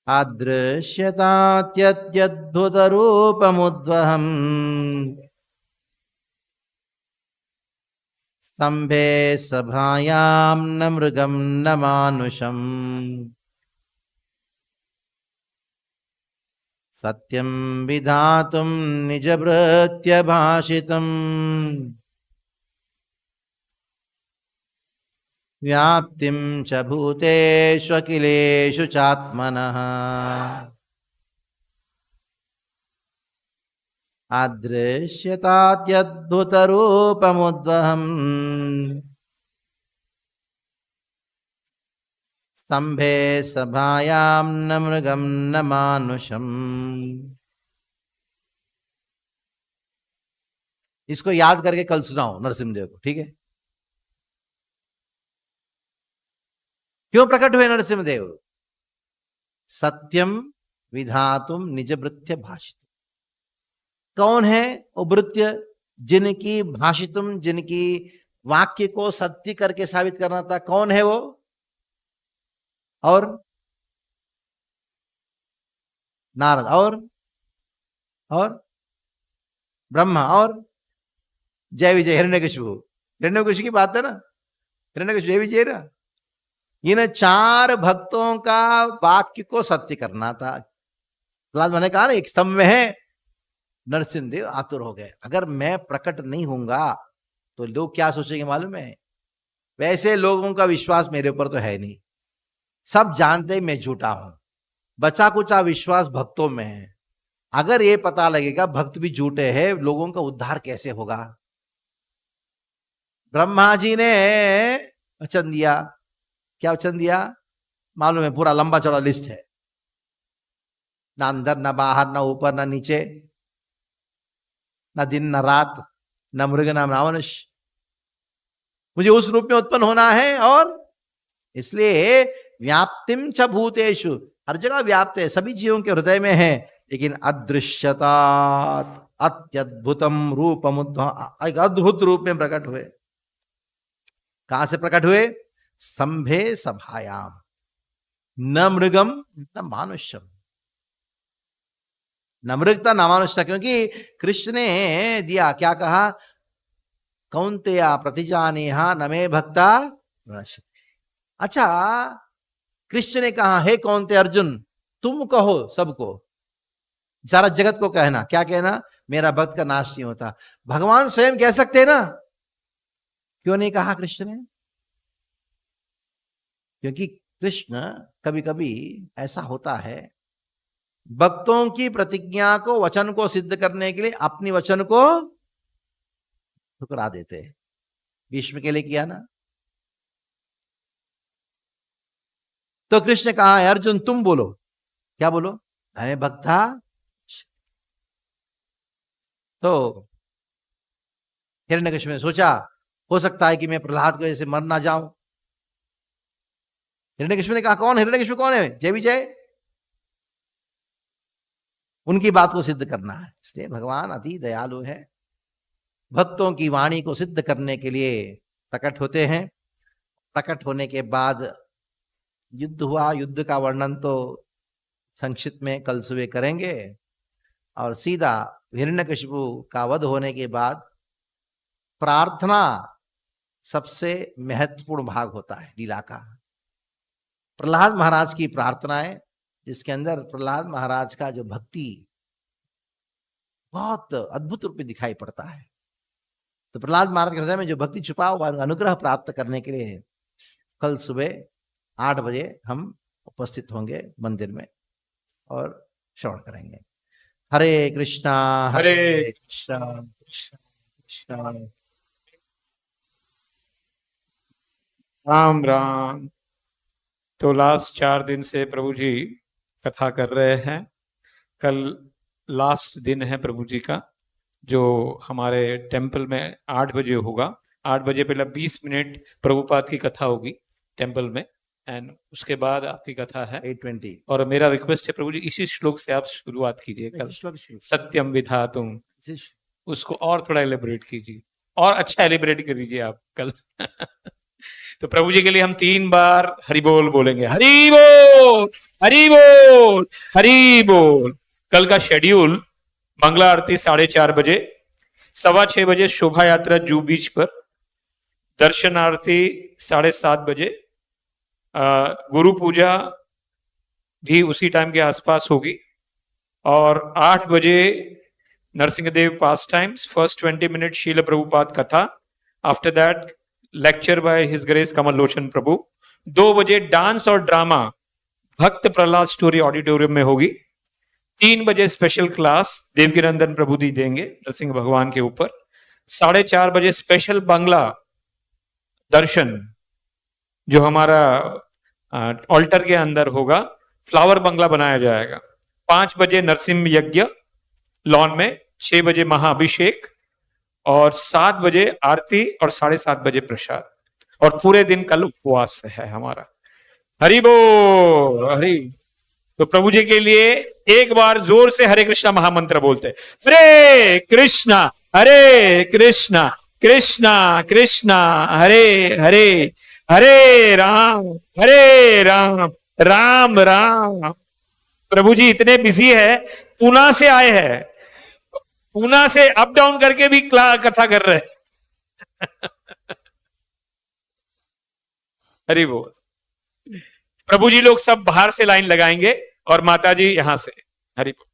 अदृश्यतात्यद्भुतरूपमुद्वहम् स्तम्भे सभायां न मृगं न मानुषम्। सत्यं विधातुं निजभृत्य भाषितम्, व्याप्तिं च भूतेषु अखिलेषु चात्मनः, अदृश्यतात्यद्भुतरूपमुद्वहम् स्तम्भे सभायां न मृगं न मानुषम्। इसको याद करके कल सुनाओ नरसिंहदेव को, ठीक है? क्यों प्रकट हुए नरसिंहदेव? सत्यम विधातुम निजभृत्य भाषितुम। कौन है वो भृत्य? जिनकी भाषितुम, जिनकी वाक्य को सत्य करके साबित करना था। कौन है वो? और नारद, और ब्रह्मा, और जय विजय हिरण्यकशिपु। हिरण्यकशिपु की बात है ना, हिरण्यकशिपु जय विजय ना। इन चार भक्तों का वाक्य को सत्य करना था। मैंने कहा ना, एक स्तंभ में है। नरसिंहदेव आतुर हो गए, अगर मैं प्रकट नहीं होऊंगा तो लोग क्या सोचेंगे मालूम है? वैसे लोगों का विश्वास मेरे ऊपर तो है नहीं, सब जानते मैं झूठा हूं। बचा कुचा विश्वास भक्तों में है। अगर ये पता लगेगा भक्त भी झूठे हैं, लोगों का उद्धार कैसे होगा? ब्रह्मा जी ने वचन दिया। क्या वचन दिया मालूम है? पूरा लंबा चौड़ा लिस्ट है, ना अंदर ना बाहर, ना ऊपर ना नीचे, ना दिन ना रात, ना मृग ना मनुष्य। मुझे उस रूप में उत्पन्न होना है, और इसलिए व्याप्तिम च भूतेषु, हर जगह व्याप्त है, सभी जीवों के हृदय में है। लेकिन अदृश्यतात् अत्यद्भुतम रूपमुद्वहम्, एक अद्भुत रूप में प्रकट हुए। कहां से प्रकट हुए? स्तंभे सभायाम, न मृगम न मानुष्यम। न मृगता न मानुषता, क्योंकि कृष्ण ने दिया, क्या कहा, कौन्तेया प्रतिजानेहा न मे भक्ता। अच्छा, कृष्ण ने कहा हे कौन्तेय अर्जुन, तुम कहो सबको, सारा जगत को कहना, क्या कहना, मेरा भक्त का नाश नहीं होता। भगवान स्वयं कह सकते ना, क्यों नहीं कहा कृष्ण ने? क्योंकि कृष्ण कभी कभी ऐसा होता है, भक्तों की प्रतिज्ञा को, वचन को सिद्ध करने के लिए अपनी वचन को ठुकरा देते हैं। भीष्म के लिए किया ना। तो कृष्ण ने कहा अर्जुन तुम बोलो, क्या बोलो, हमें भक्ता। तो हिरण्यकशिपु ने सोचा हो सकता है कि मैं प्रहलाद की वजह से मर ना जाऊं। हिरण्यकशिपु ने कहा कौन, हिरण्यकशिपु कौन है, जय विजय, उनकी बात को सिद्ध करना है। इसलिए भगवान अति दयालु है, भक्तों की वाणी को सिद्ध करने के लिए प्रकट होते हैं। प्रकट होने के बाद युद्ध हुआ, युद्ध का वर्णन तो संक्षिप्त में कल सुबह करेंगे। और सीधा हिरण्यकशिपु का वध होने के बाद प्रार्थना सबसे महत्वपूर्ण भाग होता है लीला का। प्रहलाद महाराज की प्रार्थनाएं, जिसके अंदर प्रहलाद महाराज का जो भक्ति बहुत अद्भुत रूप में दिखाई पड़ता है। तो प्रहलाद महाराज के हृदय में जो भक्ति छुपा हुआ, अनुग्रह प्राप्त करने के लिए कल सुबह 8 बजे हम उपस्थित होंगे मंदिर में और श्रवण करेंगे। हरे कृष्णा हरे कृष्णा कृष्णा कृष्णा राम राम। तो लास्ट 4 दिन से प्रभु जी कथा कर रहे हैं। कल लास्ट दिन है प्रभु जी का, जो हमारे टेंपल में 8 बजे होगा। 8 बजे पहले 20 मिनट प्रभुपाद की कथा होगी टेंपल में, एंड उसके बाद आपकी कथा है 8:20। और मेरा रिक्वेस्ट है प्रभु जी इसी श्लोक से आप शुरुआत कीजिए कल, सत्यम विधातुम, उसको और थोड़ा एलिब्रेट कीजिए और अच्छा एलिब्रेट करीजिए आप कल। तो प्रभु जी के लिए हम 3 बार हरि बोल बोलेंगे, हरि बोल हरि बोल हरि बोल। कल का शेड्यूल मंगला आरती 4:30 बजे, 6:15 बजे शोभा यात्रा जू बीच पर, दर्शन आरती 7:30 बजे, गुरु पूजा भी उसी टाइम के आसपास होगी, और 8 बजे Narasimhadev pastimes, first 20 minute Srila Prabhupada कथा, after that lecture by his grace Kamal Lochan Prabhu. 2 बजे डांस और ड्रामा भक्त प्रहलाद स्टोरी ऑडिटोरियम में होगी। 3 बजे स्पेशल क्लास देवकीनंदन प्रभु जी देंगे नरसिंह भगवान के ऊपर। 4:30 बजे स्पेशल बांग्ला दर्शन जो हमारा ऑल्टर के अंदर होगा, फ्लावर बंगला बनाया जाएगा। 5 बजे नरसिंह यज्ञ लॉन में, 6 बजे महाअभिषेक और 7 बजे आरती और 7:30 बजे प्रसाद। और पूरे दिन कल उपवास है हमारा। हरि बोल हरि। तो प्रभु जी के लिए एक बार जोर से हरे कृष्णा महामंत्र बोलते हैं, हरे कृष्णा कृष्णा कृष्णा हरे हरे, हरे राम राम राम। प्रभु जी इतने बिजी है, पूना से आए हैं, पूना से अप डाउन करके भी कथा कर रहे हैं। हरि बोल। प्रभु जी लोग सब बाहर से लाइन लगाएंगे और माता जी यहां से। हरि बोल।